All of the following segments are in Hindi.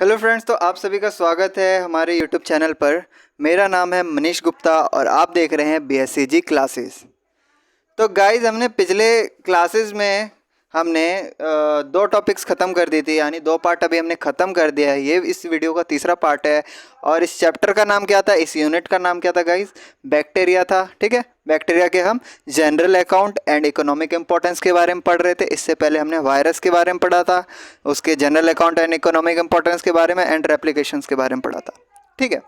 हेलो फ्रेंड्स, तो आप सभी का स्वागत है हमारे यूट्यूब चैनल पर। मेरा नाम है मनीष गुप्ता और आप देख रहे हैं BSCG क्लासेस। तो गाइज, हमने पिछले क्लासेस में हमने दो टॉपिक्स ख़त्म कर दी थी, यानी दो पार्ट अभी हमने ख़त्म कर दिया है। ये इस वीडियो का तीसरा पार्ट है और इस चैप्टर का नाम क्या था, इस यूनिट का नाम क्या था गाइज? बैक्टीरिया था। ठीक है, बैक्टीरिया के हम general account and economic importance के बारे में पढ़ रहे थे। इससे पहले हमने वायरस के बारे में पढ़ा था, उसके general account and economic importance के बारे में एंड रेप्लिकेशंस के बारे में पढ़ा था। ठीक है,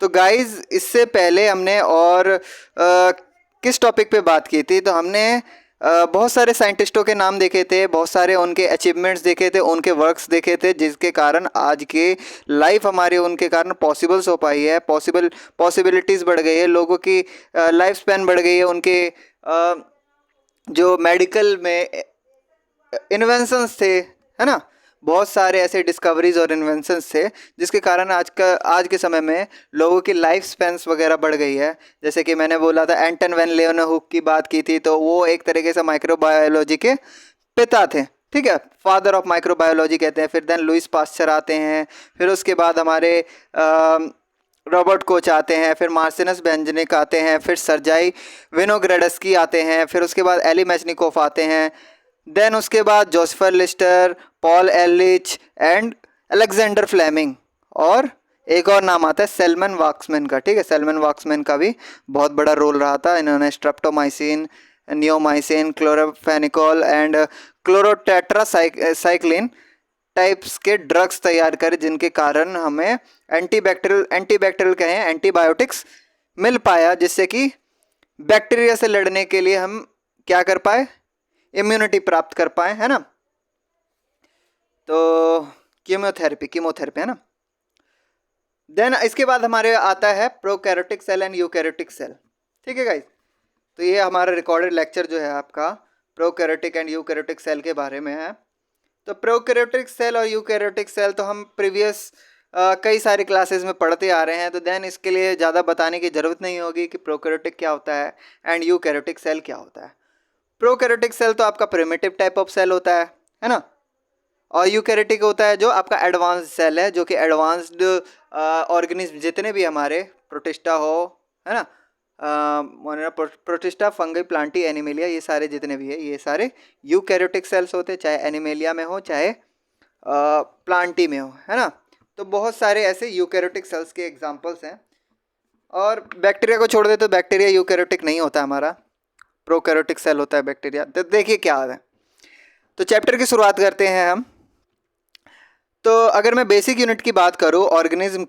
तो गाइज इससे पहले हमने और किस टॉपिक पे बात की थी? तो हमने बहुत सारे साइंटिस्टों के नाम देखे थे, बहुत सारे उनके अचीवमेंट्स देखे थे, उनके वर्क्स देखे थे, जिसके कारण आज के लाइफ हमारी उनके कारण पॉसिबल्स हो पाई है, पॉसिबिलिटीज़ बढ़ गई है, लोगों की लाइफ स्पैन बढ़ गई है, उनके जो मेडिकल में इन्वेंशंस थे, है ना, बहुत सारे ऐसे डिस्कवरीज और इन्वेंशंस थे जिसके कारण आज के समय में लोगों की लाइफ स्पेंस वगैरह बढ़ गई है। जैसे कि मैंने बोला था, एंटन वैन लेeuwenhoek की बात की थी, तो वो एक तरीके से माइक्रोबायोलॉजी के पिता थे। ठीक है, फादर ऑफ माइक्रोबायोलॉजी कहते हैं। फिर देन लुईस पास्चर आते हैं, फिर उसके बाद हमारे रॉबर्ट कोच आते हैं, फिर मार्सिनस बेंजनिक आते हैं, फिर सर्जाई विनोग्रेडस्की आते हैं, फिर उसके बाद एली मेचनिकोफ आते हैं, देन उसके बाद Joseph Lister, Paul Ehrlich and Alexander Fleming, और एक और नाम आता है सेल्मन वाक्समैन का। ठीक है, सेल्मन वाक्समैन का भी बहुत बड़ा रोल रहा था। इन्होंने streptomycin, neomycin, chloramphenicol and chlortetracycline types के ड्रग्स तैयार करे, जिनके कारण हमें एंटीबैक्टीरियल कहें एंटीबायोटिक्स मिल पाया, जिससे कि बैक्टीरिया से लड़ने के लिए हम क्या कर पाए, इम्यूनिटी प्राप्त कर पाए, है ना। तो कीमोथेरेपी है ना। देन इसके बाद हमारे आता है prokaryotic cell and eukaryotic cell. ठीक है गाइस, तो ये हमारा रिकॉर्डेड लेक्चर जो है आपका प्रोकैरियोटिक एंड यूकैरियोटिक सेल के बारे में है। तो प्रोकैरियोटिक सेल और यूकैरियोटिक सेल तो हम प्रीवियस कई सारी क्लासेस में पढ़ते आ रहे हैं, तो देन इसके लिए ज़्यादा बताने की ज़रूरत नहीं होगी कि प्रोकैरियोटिक क्या होता है एंड यूकैरियोटिक सेल क्या होता है। प्रोकैरियोटिक सेल तो आपका प्रिमिटिव टाइप ऑफ सेल होता है ना, और यूकैरियोटिक होता है जो आपका एडवांस्ड सेल है, जो कि एडवांस्ड ऑर्गेनिज्म जितने भी हमारे प्रोटिस्टा हो, है ना, प्रोटिस्टा, फंगी, प्लांटी, एनिमेलिया, ये सारे जितने भी है ये सारे यूकैरियोटिक सेल्स होते हैं, चाहे एनिमेलिया में हो चाहे प्लांटी में हो, है ना। तो बहुत सारे ऐसे यूकैरियोटिक सेल्स के एग्जांपल्स हैं। और बैक्टीरिया को छोड़ दे तो बैक्टीरिया यूकैरियोटिक नहीं होता, हमारा प्रोकैरियोटिक सेल होता है बैक्टीरिया। तो देखिए क्या है, तो चैप्टर की शुरुआत करते हैं हम। तो अगर मैं बेसिक यूनिट की बात करूँ, ऑर्गेनिज्म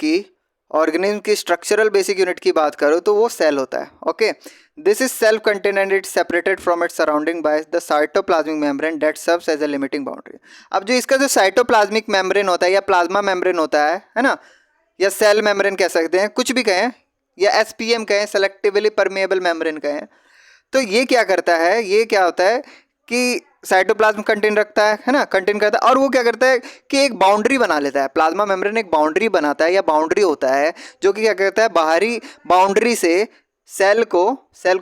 की स्ट्रक्चरल बेसिक यूनिट की बात करूँ, तो वो सेल होता है। Okay, this is self contained and it's separated from its surrounding by the cytoplasmic membrane that serves as a limiting boundary. अब जो इसका जो साइटोप्लाज्मिक मेम्ब्रेन होता है या प्लाज्मा मेम्ब्रेन होता है ना, या सेल मेम्ब्रेन कह सकते हैं, कुछ भी कहें, या SPM कहें, सेलेक्टिवली परमेएबल मेम्ब्रेन कहें, तो ये क्या करता है, ये क्या होता है कि साइटोप्लाज्म कंटेन रखता है ना, कंटेन करता है, और वो क्या करता है कि एक बाउंड्री बना लेता है। प्लाज्मा मेम्ब्रेन एक बाउंड्री बनाता है या बाउंड्री होता है, जो कि क्या करता है, बाहरी बाउंड्री से सेल को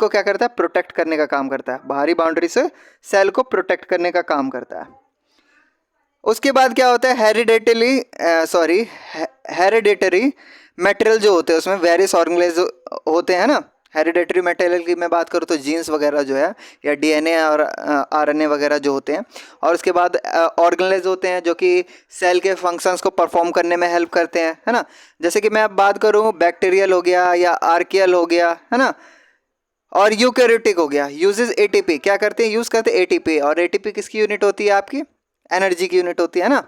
क्या करता है, प्रोटेक्ट करने का काम करता है। बाहरी बाउंड्री से सेल को प्रोटेक्ट करने का काम करता है। उसके बाद क्या होता है, हेरिडेटरी मटेरियल जो होते हैं, उसमें वेरियस ऑर्गेनेज होते हैं ना। हेरिडेटरी मटेरियल की मैं बात करूँ तो जीन्स वगैरह जो है, या DNA और RNA वगैरह जो होते हैं, और उसके बाद ऑर्गेनेज होते हैं जो कि सेल के फंक्शंस को परफॉर्म करने में हेल्प करते हैं, है ना। जैसे कि मैं अब बात करूँ, बैक्टीरियल हो गया या आर्कियल हो गया, है ना, और यूकैरियोटिक हो गया, यूजेस ATP, क्या करते हैं, यूज़ करते हैं ATP। और ATP किसकी यूनिट होती है, आपकी एनर्जी की यूनिट होती है ना।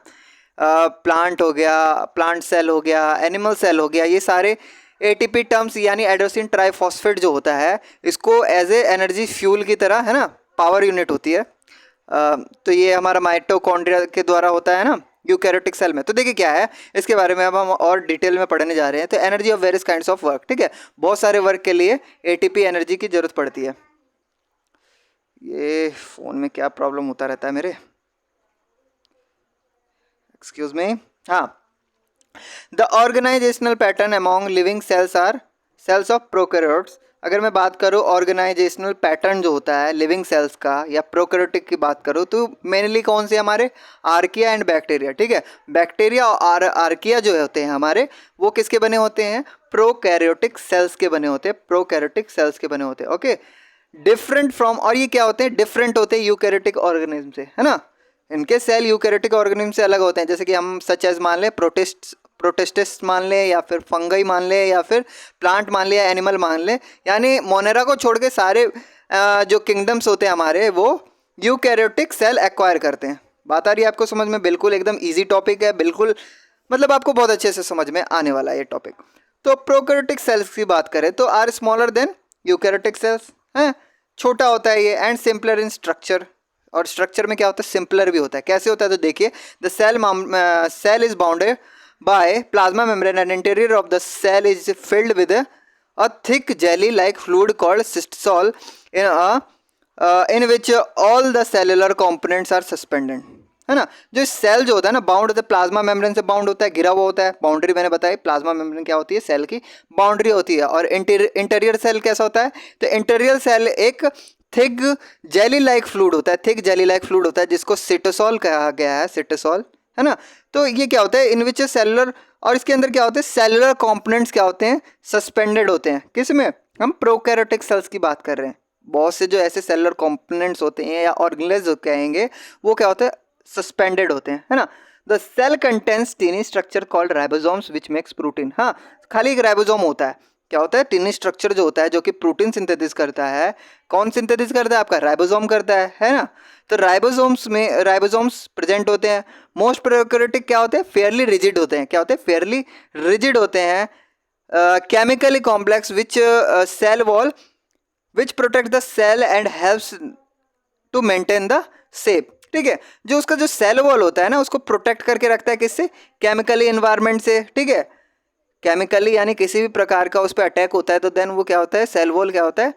प्लांट हो गया, प्लांट सेल हो गया, एनिमल सेल हो गया, ये सारे ATP टर्म्स, यानी एडोसिन ट्राइफॉस्फेट जो होता है, इसको एज ए एनर्जी फ्यूल की तरह, है ना, पावर यूनिट होती है। तो ये हमारा माइटोकॉन्ड्रिया के द्वारा होता है ना यूकैरियोटिक सेल में। तो देखिए क्या है, इसके बारे में अब हम और डिटेल में पढ़ने जा रहे हैं। तो energy of various kinds of work, ठीक है, बहुत सारे वर्क के लिए ATP एनर्जी की जरूरत पड़ती है। ये फ़ोन में क्या प्रॉब्लम होता रहता है मेरे, एक्सक्यूज मी। हाँ, the organisational pattern among living cells are cells of prokaryotes अगर मैं बात करूँ ऑर्गेनाइजेशनल पैटर्न जो होता है लिविंग सेल्स का या प्रोकैरियोटिक की बात करूँ तो मेनली कौन से हमारे आर्किया एंड बैक्टीरिया, ठीक है। बैक्टीरिया और आर्किया जो होते हैं हमारे वो किसके बने होते हैं, प्रोकैरियोटिक सेल्स के बने होते हैं, प्रोकैरियोटिक सेल्स के बने होते हैं, ओके। डिफरेंट फ्रॉम, और ये क्या होते हैं, डिफरेंट होते हैं यूकैरियोटिक ऑर्गेनिज्म से, है ना। इनके सेल यूकैरियोटिक ऑर्गेनिज्म से अलग होते हैं, जैसे कि हम सच एज मान लें प्रोटिस्टिस मान लें या फिर फंगई मान लें या फिर प्लांट मान लें या एनिमल मान लें, यानी मोनेरा को छोड़ के सारे जो किंगडम्स होते हैं हमारे वो यूकैरियोटिक सेल एक्वायर करते हैं। बात आ रही है आपको समझ में, बिल्कुल एकदम इजी टॉपिक है, बिल्कुल मतलब आपको बहुत अच्छे से समझ में आने वाला है ये टॉपिक। तो प्रोकैरियोटिक सेल्स की बात करें तो are smaller than eukaryotic cells, हैं, छोटा होता है ये, एंड सिंपलर इन स्ट्रक्चर, और स्ट्रक्चर में क्या होता है, सिंपलर भी होता है। कैसे होता है तो देखिए, the cell is bounded by plasma membrane and interior of the cell is filled with a thick jelly like fluid called cystosol in which all the cellular components are suspended, है ना। जो सेल जो होता है ना बाउंड होता है, प्लाज्मा मेम्ब्रेन से बाउंड होता है, घिरा हुआ होता है। बाउंड्री मैंने बताई, प्लाज्मा मेम्ब्रेन क्या होती है, सेल की बाउंड्री होती है। और इंटीरियर सेल कैसा होता है, तो इंटीरियर सेल एक थिक जेली लाइक फ्लूइड होता है, थिक जेली लाइक फ्लूइड होता है जिसको सिटोसॉल कहा गया है, सिटोसॉल, है ना। तो ये क्या होता है, इन विच सेलुलर, और इसके अंदर क्या होते हैं, सेलुलर कंपोनेंट्स क्या होते हैं, सस्पेंडेड होते हैं। किस में, हम प्रोकैरियोटिक सेल्स की बात कर रहे हैं। बहुत से जो ऐसे सेलुलर कंपोनेंट्स होते हैं या ऑर्गेनेल्स कहेंगे वो क्या होते हैं, सस्पेंडेड होते हैं, है ना। The cell contains tiny structure called ribosomes which makes protein, हाँ, खाली एक राइबोसोम होता है। क्या होता है, टिनी स्ट्रक्चर जो होता है जो कि प्रोटीन सिंथेसिस करता है, कौन सिंथेसिस करता है, आपका राइबोसोम करता है ना। तो राइबोसोम्स प्रेजेंट होते हैं। मोस्ट प्रोकैरियोटिक क्या होते हैं, फेयरली रिजिड होते हैं। क्या होते हैं, फेयरली रिजिड होते हैं। Chemically complex which cell wall which protect the cell and helps to maintain the shape, ठीक है। जो उसका जो सेल वॉल होता है ना उसको प्रोटेक्ट करके रखता है, किससे, केमिकली एनवायरनमेंट से, ठीक है। केमिकली यानी किसी भी प्रकार का उस पर अटैक होता है तो देन वो क्या होता है, सेल वॉल क्या होता है,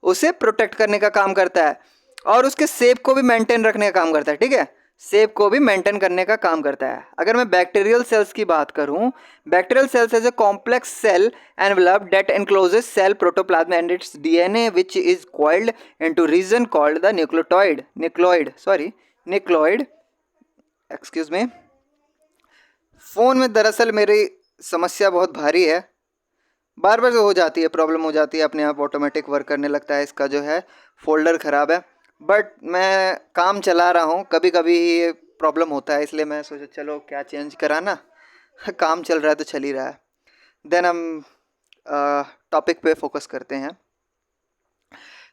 उसे प्रोटेक्ट करने का काम करता है और उसके शेप को भी मेंटेन रखने का काम करता है, ठीक है। शेप को भी मेंटेन करने का काम करता है। अगर मैं बैक्टीरियल सेल्स की बात करूं, bacterial cells is a complex cell envelope that encloses cell protoplasm and its DNA which is coiled into region called the nucleoid. Excuse me, phone में दरअसल मेरी समस्या बहुत भारी है, बार बार हो जाती है, प्रॉब्लम हो जाती है, अपने आप ऑटोमेटिक वर्क करने लगता है। इसका जो है फोल्डर ख़राब है, बट मैं काम चला रहा हूँ, कभी कभी ये प्रॉब्लम होता है, इसलिए मैं सोचा चलो क्या चेंज कराना, काम चल रहा है तो चल ही रहा है। देन हम टॉपिक पे फोकस करते हैं।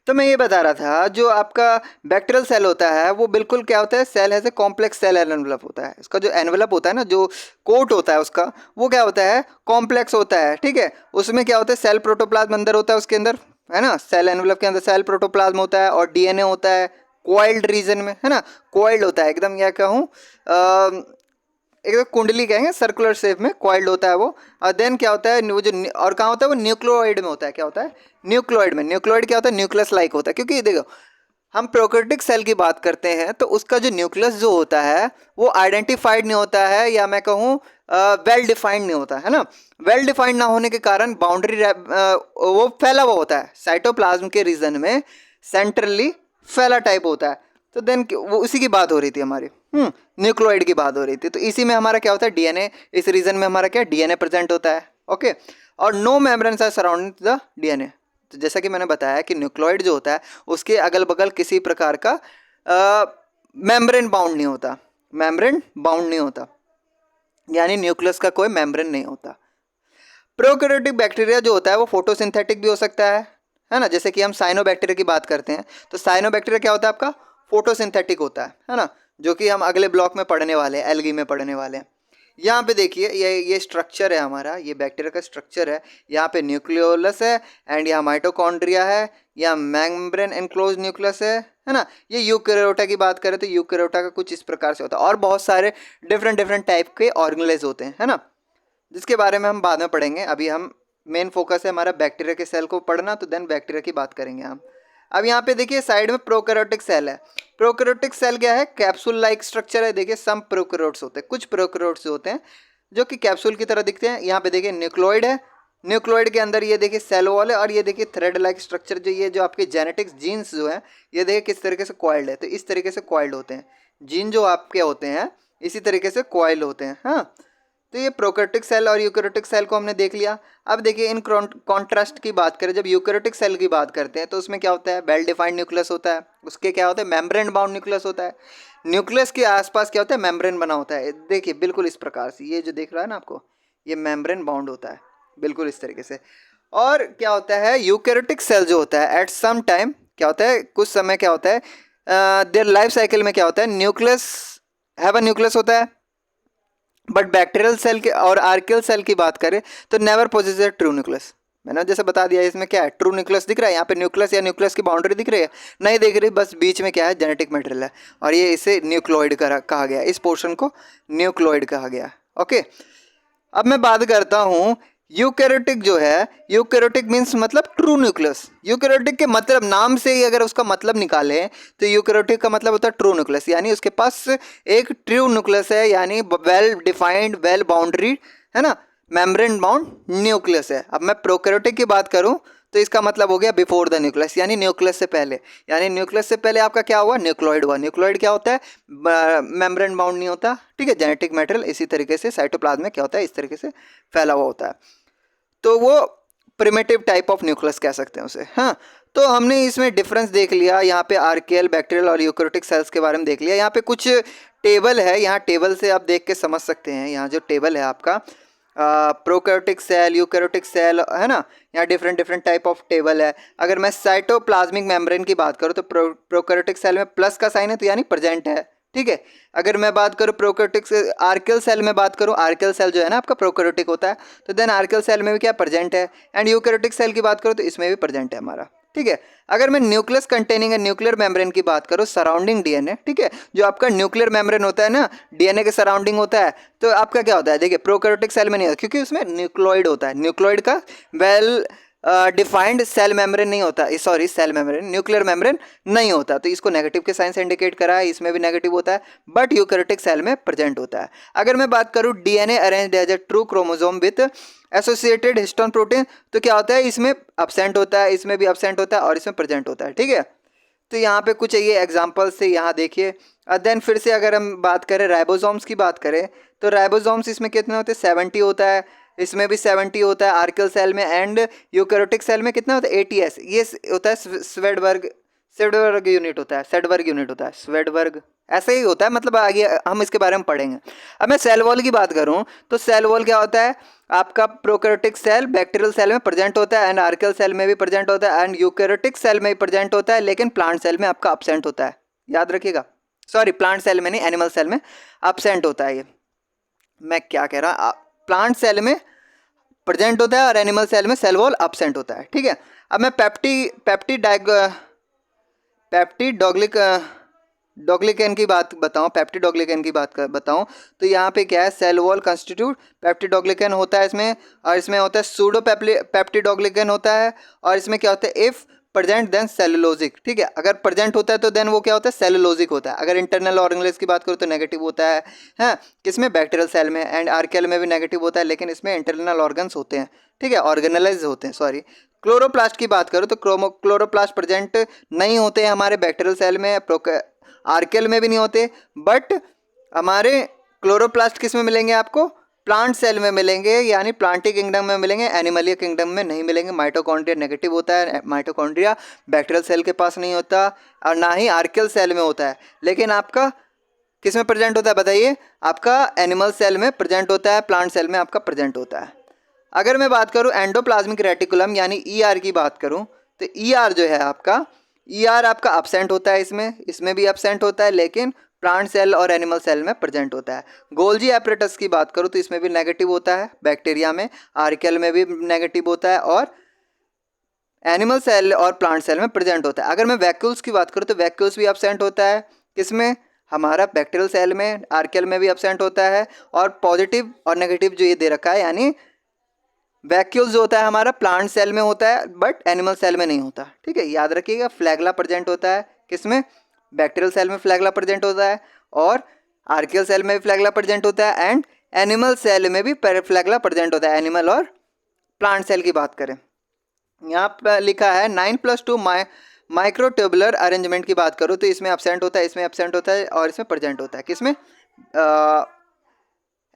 तो मैं ये बता रहा था, जो आपका बैक्टीरियल सेल होता है वो बिल्कुल क्या होता है, cell has a complex cell envelope होता है। इसका जो एनवेलप होता है ना, जो कोट होता है उसका, वो क्या होता है, कॉम्प्लेक्स होता है, ठीक है। उसमें क्या होता है, सेल प्रोटोप्लाज्म अंदर होता है उसके अंदर, है ना। सेल एनवेलप के अंदर सेल प्रोटोप्लाज्म होता है और डीएनए होता है कॉइल्ड रीजन में, है ना। कॉइल्ड होता है एकदम, क्या कहूँ, एक कुंडली कहेंगे, सर्कुलर शेप में कॉइल्ड होता है वो। और देन क्या होता है, वो जो और कहाँ होता है, वो न्यूक्लियोइड में होता है। क्या होता है, न्यूक्लियोइड में। न्यूक्लियोइड क्या होता है, न्यूक्लियस लाइक होता है। क्योंकि देखो हम प्रोकैरियोटिक सेल की बात करते हैं तो उसका जो न्यूक्लियस जो होता है वो आइडेंटिफाइड नहीं होता है, या मैं कहूँ वेल डिफाइंड नहीं होता है ना। वेल डिफाइंड ना होने के कारण बाउंड्री वो फैला हुआ होता है, साइटोप्लाज्म के रीजन में सेंट्रली फैला टाइप होता है। तो देन वो उसी की बात हो रही थी हमारी, न्यूक्लियोइड की बात हो रही थी। तो इसी में हमारा क्या होता है, डीएनए, इस रीजन में हमारा क्या डीएनए प्रेजेंट होता है, ओके। और no membranes are surrounding the DNA. तो जैसा कि मैंने बताया कि न्यूक्लियोइड जो होता है उसके अगल बगल किसी प्रकार का मेम्ब्रेन बाउंड नहीं होता, मेम्ब्रेन बाउंड नहीं होता, यानी न्यूक्लियस का कोई मेम्ब्रेन नहीं होता। प्रोकैरियोटिक बैक्टीरिया जो होता है वो फोटोसिंथेटिक भी हो सकता है ना। जैसे कि हम साइनोबैक्टीरिया की बात करते हैं तो साइनोबैक्टीरिया क्या होता है, आपका फोटोसिंथेटिक होता है ना, जो कि हम अगले ब्लॉक में पढ़ने वाले हैं, एल्गी में पढ़ने वाले हैं। यहाँ पे देखिए ये स्ट्रक्चर है हमारा, ये बैक्टीरिया का स्ट्रक्चर है। यहाँ पे न्यूक्लियोलस है एंड यहाँ माइटोकॉन्ड्रिया है, यहाँ मेम्ब्रेन एनक्लोज न्यूक्लियस है ना। ये यूकैरियोटा की बात करें तो यूकैरियोटा का कुछ इस प्रकार से होता है। और बहुत सारे डिफरेंट टाइप के ऑर्गेनेल्स होते हैं, है ना, जिसके बारे में हम बाद में पढ़ेंगे। अभी हम मेन फोकस है हमारा बैक्टीरिया के सेल को पढ़ना, तो देन बैक्टीरिया की बात करेंगे हम। अब यहाँ पे देखिए साइड में प्रोकैरियोटिक सेल है। प्रोकैरियोटिक सेल क्या है, कैप्सूल लाइक स्ट्रक्चर है। देखिए सम प्रोकैरियोट्स होते हैं, कुछ प्रोकैरियोट्स होते हैं जो कि कैप्सूल की तरह दिखते हैं। यहाँ पे देखिए न्यूक्लियोइड है, न्यूक्लियोइड के अंदर ये देखिए सेल वॉल है और ये देखिए थ्रेड लाइक स्ट्रक्चर जो ये जो आपके जेनेटिक्स जीन्स जो है ये देखिए किस तरीके से कॉइल्ड है। तो इस तरीके से कॉइल्ड होते हैं जीन जो आपके होते हैं, इसी तरीके से कॉइल होते हैं। हाँ, तो ये प्रोकैरियोटिक सेल और यूकैरियोटिक सेल को हमने देख लिया। अब देखिए इन कॉन्ट्रास्ट की बात करें, जब यूकैरियोटिक सेल की बात करते हैं तो उसमें क्या होता है, वेल डिफाइंड न्यूक्लियस होता है, उसके क्या होता है, मेम्ब्रेन बाउंड न्यूक्लियस होता है। न्यूक्लियस के आसपास क्या होता है, मेम्ब्रेन बना होता है। देखिए बिल्कुल इस प्रकार से, ये जो दिख रहा है ना आपको, ये मेम्ब्रेन बाउंड होता है बिल्कुल इस तरीके से। और क्या होता है, यूकैरियोटिक सेल जो होता है एट सम टाइम क्या होता है, कुछ समय क्या होता है, देयर लाइफ साइकिल में क्या होता है, न्यूक्लियस हैव अ न्यूक्लियस होता है। बट बैक्टीरियल सेल के और आर्कियल सेल की बात करें तो नेवर पोजेस ट्रू न्यूक्लियस। मैंने जैसे बता दिया इसमें क्या है, ट्रू न्यूक्लियस दिख रहा है यहाँ पे, न्यूक्लियस या न्यूक्लियस की बाउंड्री दिख रही है, नहीं दिख रही, बस बीच में क्या है, जेनेटिक मटेरियल है और ये इसे न्यूक्लियोइड कहा गया, इस पोर्शन को न्यूक्लियोइड कहा गया। ओके, अब मैं बात करता हूँ यूकैरियोटिक जो है, यूकैरियोटिक मीन्स मतलब ट्रू न्यूक्लियस। यूकैरियोटिक के मतलब नाम से ही अगर उसका मतलब निकालें तो यूकैरियोटिक का मतलब होता है ट्रू न्यूक्लियस, यानी उसके पास एक ट्रू न्यूक्लियस है, यानी वेल डिफाइंड वेल बाउंड्री है ना, मेम्ब्रेन बाउंड न्यूक्लियस है। अब मैं प्रोकैरियोटिक की बात करूँ तो इसका मतलब हो गया बिफोर द न्यूक्लियस, यानी न्यूक्लियस से पहले, यानी न्यूक्लियस से पहले आपका क्या हुआ, न्यूक्लियोइड हुआ। न्यूक्लियोइड क्या होता है, मेम्ब्रेन बाउंड नहीं होता, ठीक है, जेनेटिक मटेरियल इसी तरीके से साइटोप्लाज्म में क्या होता है, इस तरीके से फैला हुआ होता है, तो वो प्रिमिटिव टाइप ऑफ न्यूक्लियस कह सकते हैं उसे। हाँ, तो हमने इसमें डिफरेंस देख लिया, यहाँ पे आर्कियल, बैक्टीरियल और यूकैरियोटिक सेल्स के बारे में देख लिया। यहाँ पे कुछ टेबल है, यहाँ टेबल से आप देख के समझ सकते हैं। यहाँ जो टेबल है आपका प्रोकैरियोटिक सेल, यूकैरियोटिक सेल है ना, यहाँ different different type of table है। अगर मैं साइटोप्लाज्मिक मेम्ब्रेन की बात करूँ तो प्रोकैरियोटिक सेल में प्लस का साइन है, तो यानी प्रेजेंट है, ठीक है। अगर मैं बात करूँ प्रोकैरियोटिक आर्कियल सेल में बात करूँ, आर्कियल सेल जो है ना आपका प्रोकैरियोटिक होता है, तो देन आर्कियल सेल में भी क्या प्रेजेंट है। एंड यूकैरियोटिक सेल की बात करूँ तो इसमें भी प्रेजेंट है हमारा, ठीक है। अगर मैं न्यूक्लियस कंटेनिंग न्यूक्लियर मेम्ब्रेन की बात करूँ, सराउंडिंग डीएनए, ठीक है, जो आपका न्यूक्लियर मेम्ब्रेन होता है ना, डीएनए के सराउंडिंग होता है, तो आपका क्या होता है, देखिए प्रोकैरियोटिक सेल में नहीं होता क्योंकि उसमें न्यूक्लियोइड होता है। न्यूक्लियोइड का वेल डिफाइंड सेल मेम्ब्रेन नहीं होता, sorry cell membrane, nuclear membrane नहीं होता, तो इसको नेगेटिव के साइन से इंडिकेट करा है, इसमें भी नेगेटिव होता है, बट यूकैरियोटिक सेल में प्रेजेंट होता है। अगर मैं बात करूँ DNA arranged as a true chromosome with associated histone protein, तो क्या होता है, इसमें अब्सेंट होता है, इसमें भी अब्सेंट होता है और इसमें प्रेजेंट होता है, ठीक है। तो यहाँ पे कुछ ये एग्जाम्पल से यहाँ देखिए। देन फिर से अगर हम बात करें राइबोसोम्स की बात करें तो राइबोसोम्स इसमें कितने होते हैं, 70 होता है, इसमें भी 70 होता है आर्कियल सेल में, एंड यूकैरियोटिक सेल में कितना होता है, 80s, ये होता है स्वेडबर्ग यूनिट होता है, सेडबर्ग यूनिट होता है, स्वेडबर्ग ऐसे ही होता है, मतलब आगे हम इसके बारे में पढ़ेंगे। अब मैं सेल वॉल की बात करूं तो सेल वॉल क्या होता है, आपका प्रोकैरियोटिक सेल बैक्टीरियल सेल में प्रेजेंट होता है, एंड आर्कियल सेल में भी प्रेजेंट होता है, एंड यूकैरियोटिक सेल में भी प्रेजेंट होता है, लेकिन प्लांट सेल में आपका अब्सेंट होता है, याद रखिएगा। सॉरी, प्लांट सेल में नहीं, एनिमल सेल में अब्सेंट होता है। ये मैं क्या कह रहा, प्लांट सेल में प्रेजेंट होता है और एनिमल सेल में सेल वॉल अब्सेंट होता है, ठीक है। अब मैं डॉग्लिकैन की बात बताऊं, पेप्टिडोग्लिकैन की बात बताऊं तो यहाँ पे क्या है, सेल वॉल कंस्टिट्यूट पेप्टिडोग्लिकैन होता है इसमें, और इसमें होता है सूडो पेप्टिडोग्लिकैन होता है, और इसमें क्या होता है, इफ प्रेजेंट देन सेलुलोजिक, ठीक है। अगर प्रेजेंट होता है तो देन वो क्या होता है, सेलुलोजिक होता है। अगर इंटरनल ऑर्गेनेल्स की बात करूँ तो नेगेटिव होता है, हाँ, किसमें, बैक्टीरियल सेल में, एंड आर्कियल में भी नेगेटिव होता है, लेकिन इसमें इंटरनल ऑर्गन्स होते हैं, ठीक है, ऑर्गेनलाइज होते हैं, सॉरी। क्लोरोप्लास्ट की बात करूँ तो क्लोरोप्लास्ट प्रेजेंट नहीं होते हैं हमारे बैक्टीरियल सेल में, आर्कियल में भी नहीं होते, बट हमारे क्लोरोप्लास्ट किस में मिलेंगे आपको, प्लांट सेल में मिलेंगे, यानी प्लांटी किंगडम में मिलेंगे, एनिमलिया किंगडम में नहीं मिलेंगे। माइटोकॉन्ड्रिया नेगेटिव होता है, माइटोकॉन्ड्रिया बैक्टीरियल सेल के पास नहीं होता, और ना ही आर्कियल सेल में होता है, लेकिन आपका किस में प्रेजेंट होता है बताइए, आपका एनिमल सेल में प्रेजेंट होता है, प्लांट सेल में आपका प्रेजेंट होता है। अगर मैं बात करूं एंडोप्लाज्मिक रेटिकुलम यानी ईआर की बात करूं तो ईआर जो है आपका, ईआर आपका अब्सेंट होता है, इसमें भी अब्सेंट होता है, लेकिन प्लांट सेल और एनिमल सेल में प्रेजेंट होता है। गोल्जी एपरेटस की बात करूं तो इसमें भी नेगेटिव होता है, बैक्टीरिया में, आर्कियल में भी नेगेटिव होता है, और एनिमल सेल और प्लांट सेल में प्रेजेंट होता है। अगर मैं वैक्यूल्स की बात करूं तो वैक्यूल्स भी अब्सेंट होता है, किसमें, हमारा बैक्टीरियल सेल में, आर्कियल में भी अब्सेंट होता है, और पॉजिटिव और नेगेटिव जो ये दे रखा है, यानी वैक्यूल्स जो होता है हमारा प्लांट सेल में होता है बट एनिमल सेल में नहीं होता, ठीक है, याद रखिएगा। फ्लैगला प्रेजेंट होता है किसमें, बैक्टीरियल सेल में फ्लैगला प्रेजेंट होता है, और आर्कियल सेल में भी फ्लैगला प्रेजेंट होता है, एंड एनिमल सेल में भी फ्लैगला प्रेजेंट होता है, एनिमल और प्लांट सेल की बात करें, यहाँ पर लिखा है 9+2 माइक्रोट्यूबुलर अरेंजमेंट की बात करूँ तो इसमें एब्सेंट होता है, इसमें एब्सेंट होता है और इसमें प्रेजेंट होता है। किसमें?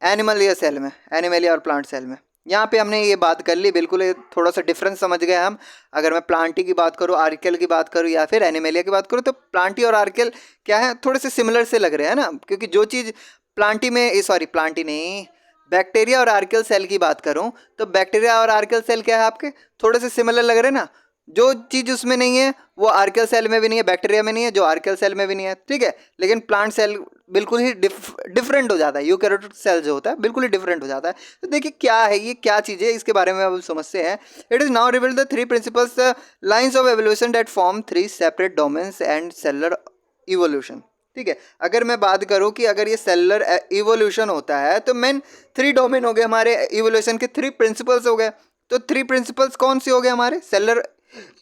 एनिमल या सेल में, एनिमल और प्लांट सेल में। यहाँ पे हमने ये बात कर ली, बिल्कुल थोड़ा सा डिफरेंस समझ गए हम। अगर मैं प्लांटी की बात करूँ, आर्कियल की बात करूँ या फिर एनिमेलिया की बात करूँ तो प्लांटी और आर्कियल क्या है, थोड़े से सिमिलर से लग रहे हैं ना, क्योंकि जो चीज़ प्लांटी में, सॉरी प्लांटी नहीं, बैक्टीरिया और आर्कियल सेल की बात करूँ तो बैक्टीरिया और आर्कियल सेल क्या है आपके, थोड़े से सिमिलर लग रहे हैं ना। जो चीज़ उसमें नहीं है वो आर्कियल सेल में भी नहीं है, बैक्टीरिया में नहीं है, जो आर्कियल सेल में भी नहीं है, ठीक है। लेकिन प्लांट सेल बिल्कुल ही डिफरेंट हो जाता है, यूकैरियोटिक सेल जो होता है बिल्कुल ही डिफरेंट हो जाता है। तो देखिए क्या है ये, क्या चीज़ है, इसके बारे में अब समझते हैं। It is now revealed the 3 principles lines of evolution that form 3 separate domains and cellular evolution. ठीक है, अगर मैं बात करूं कि अगर ये सेलुलर इवोल्यूशन होता है तो मेन 3 डोमेन हो गए हमारे, इवोल्यूशन के 3 प्रिंसिपल्स हो गए। तो 3 प्रिंसिपल्स कौन से हो गए हमारे सेलुलर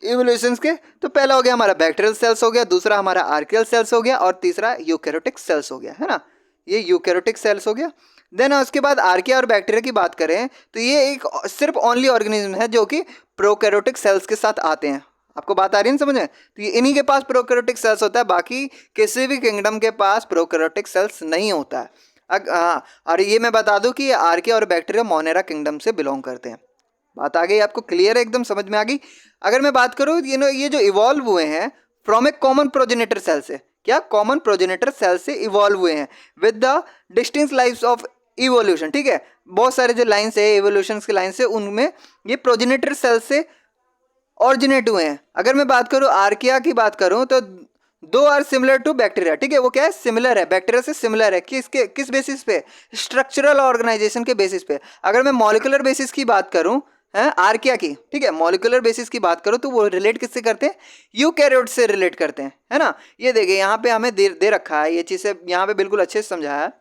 इवोल्यूशंस के? तो पहला हो गया हमारा बैक्टीरियल सेल्स हो गया, दूसरा हमारा आर्कियल सेल्स हो गया और तीसरा यूकैरियोटिक सेल्स हो गया, है ना। ये यूकैरियोटिक सेल्स हो गया। देन उसके बाद आर्किया और बैक्टीरिया की बात करें तो ये एक सिर्फ ओनली ऑर्गेनिज्म है जो कि प्रोकैरियोटिक सेल्स के साथ आते हैं। आपको बात आ रही है ना समझ में? तो ये इन्हीं के पास प्रोकैरियोटिक सेल्स होता है, बाकी किसी भी किंगडम के पास प्रोकैरियोटिक सेल्स नहीं होता है। हाँ, और ये मैं बता दूं कि आर्किया और बैक्टीरिया मोनेरा किंगडम से बिलोंग करते हैं। बात आ गई आपको, क्लियर है, एकदम समझ में आ गई। अगर मैं बात करूं ये जो इवॉल्व हुए हैं from a common progenitor cell से, क्या कॉमन प्रोजेनेटर सेल से इवॉल्व हुए हैं with the distinct lines of evolution. ठीक है, बहुत सारे जो लाइन्स है इवोल्यूशन के लाइन्स है उनमें ये प्रोजेनेटर सेल से ऑरिजिनेट हुए हैं। अगर मैं बात करूं आर्किया की बात करूं तो 2 आर सिमिलर टू बैक्टीरिया। ठीक है, वो क्या है, सिमिलर है, बैक्टीरिया से सिमिलर है। किस बेसिस पे? स्ट्रक्चरल ऑर्गेनाइजेशन के बेसिस पे। अगर मैं मॉलिक्यूलर बेसिस की बात करूं है आर्किया की, ठीक है, मॉलिक्यूलर बेसिस की बात करो तो वो रिलेट किससे करते हैं? यूकैरियोट से रिलेट करते हैं, है ना। ये देखिए यहाँ पे हमें दे रखा है ये चीज़, यहाँ पे बिल्कुल अच्छे से समझाया है।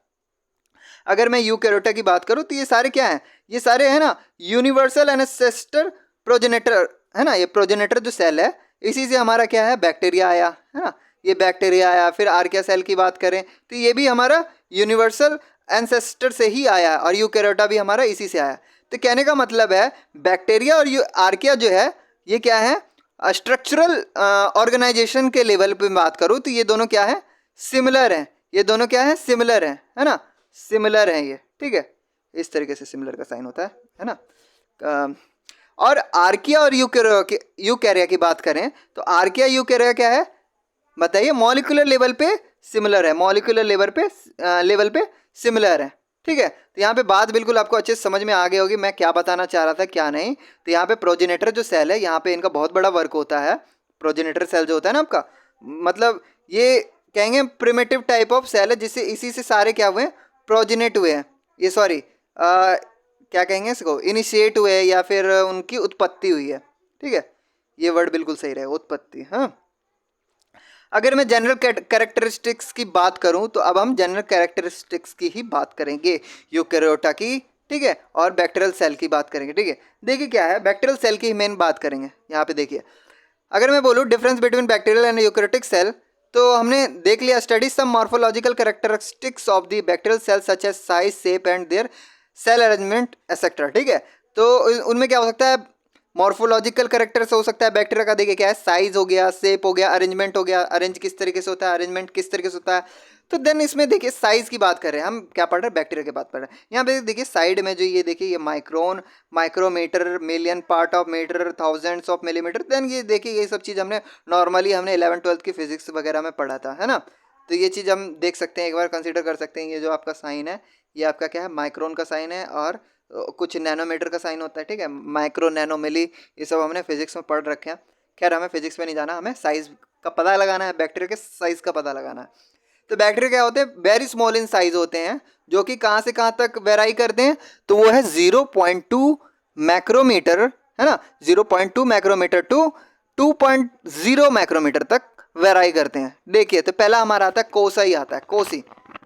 अगर मैं यूकैरियोटा की बात करूँ तो ये सारे क्या हैं? ये सारे है ना यूनिवर्सल एनेसेस्टर प्रोजेनेटर, है ना। ये प्रोजेनेटर जो सेल है इसी से हमारा क्या है, बैक्टीरिया आया, है ना। ये बैक्टीरिया आया। फिर आर्किया सेल की बात करें तो ये भी हमारा यूनिवर्सल एंसेस्टर से ही आया और यूकैरियोटा भी हमारा इसी से आया। तो कहने का मतलब है बैक्टीरिया और आर्किया जो है ये क्या है, स्ट्रक्चरल ऑर्गेनाइजेशन के लेवल पे बात करूँ तो ये दोनों क्या है, सिमिलर हैं। ये दोनों क्या है, सिमिलर हैं, है ना, सिमिलर हैं ये। ठीक है, इस तरीके से सिमिलर का साइन होता है ना। और आर्किया और यूकैरिया की बात करें तो आर्किया यूकैरिया क्या है बताइए, मॉलिक्यूलर लेवल पे सिमिलर है, मॉलिक्यूलर लेवल पे सिमिलर है। ठीक है, तो यहाँ पे बात बिल्कुल आपको अच्छे से समझ में आ गई होगी मैं क्या बताना चाह रहा था क्या नहीं। तो यहाँ पे प्रोजेनेटर जो सेल है यहाँ पे इनका बहुत बड़ा वर्क होता है। प्रोजेनेटर सेल जो होता है ना आपका, मतलब ये कहेंगे प्रिमिटिव टाइप ऑफ सेल है जिससे इसी से सारे क्या हुए, प्रोजेनेट हुए हैं। ये सॉरी क्या कहेंगे इसको, इनिशिएट हुए या फिर उनकी उत्पत्ति हुई है। ठीक है, ये वर्ड बिल्कुल सही रहे, उत्पत्ति। हाँ, अगर मैं जनरल कैरेक्टरिस्टिक्स की बात करूं तो अब हम जनरल कैरेक्टरिस्टिक्स की ही बात करेंगे यूकैरियोटा की, ठीक है, और बैक्टीरियल सेल की बात करेंगे। ठीक है, देखिए क्या है, बैक्टीरियल सेल की मेन बात करेंगे। यहाँ पे देखिए, अगर मैं बोलूँ difference between bacterial and eukaryotic cell तो हमने देख लिया, study some morphological characteristics of the bacterial cell such as size, shape and their cell arrangement etcetera. ठीक है, तो उनमें क्या हो सकता है, मॉर्फोलॉजिकल कैरेक्टर्स हो सकता है बैक्टीरिया का। देखिए क्या है, साइज हो गया, शेप हो गया, अरेंजमेंट हो गया, अरेंज किस तरीके से होता है, अरेंजमेंट किस तरीके से होता है। तो देन इसमें देखिए साइज की बात कर रहे हैं हम, क्या पढ़ रहे हैं, बैक्टीरिया की बात पढ़ रहे हैं। यहाँ पे देखिए साइड में जो ये देखिए ये micron, micrometre, million, part of metre, thousands of millimetre. Then ये देखिए ये सब चीज़ हमने नॉर्मली हमने 11th-12th की फिजिक्स वगैरह में पढ़ा था, है ना। तो ये चीज़ हम देख सकते हैं, एक बार कंसिडर कर सकते हैं। ये जो आपका साइन है ये आपका क्या है, माइक्रोन का साइन है और कुछ नैनोमीटर का साइन होता है। ठीक है, माइक्रो, नैनो, मिली, ये सब हमने फिजिक्स में पढ़ रखे हैं। खैर हमें फिजिक्स में नहीं जाना, हमें साइज का पता लगाना है, बैक्टीरिया के साइज का पता लगाना है। तो बैक्टीरिया क्या होते हैं, वेरी स्मॉल इन साइज होते हैं, जो कि कहाँ से कहाँ तक वेराई करते हैं, तो वो है 0.2 मैक्रोमीटर, है ना, 0.2 मैक्रोमीटर टू 2.0 मैक्रोमीटर तक वेराई करते हैं। देखिए तो पहला हमारा आता है कोसा ही आता है, कोसी।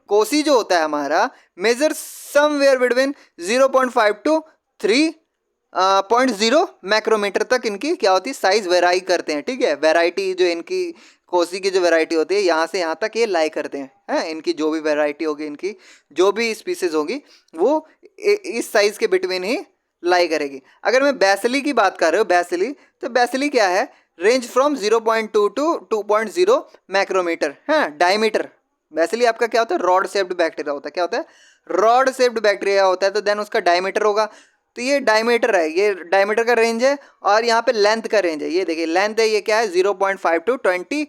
कोसी जो होता है हमारा मेजर समवेयर बिटवीन 0.5 टू 3.0 मैक्रोमीटर तक इनकी क्या होती है, साइज वेराई करते हैं। ठीक है, वैरायटी जो इनकी कोसी की जो वैरायटी होती है यहाँ से यहाँ तक ये लाई करते हैं, इनकी जो भी वैरायटी होगी, इनकी जो भी स्पीसीज होगी वो इस साइज के बिटवीन ही लाई करेगी। अगर मैं बेसिली की बात कर रहे हो बेसिली, तो बेसिली क्या है, रेंज फ्रॉम 0.2 टू 2.0 मैक्रोमीटर है डायमीटर। बेसिली आपका क्या होता है, रॉड शेप्ड बैक्टीरिया होता है। क्या होता है, रॉड शेप्ड बैक्टीरिया होता है, तो देन उसका डायमीटर होगा। तो ये डायमीटर है, ये डायमीटर का रेंज है, और यहाँ पे लेंथ का रेंज है। ये देखिए लेंथ है, ये क्या है 0.5 टू 20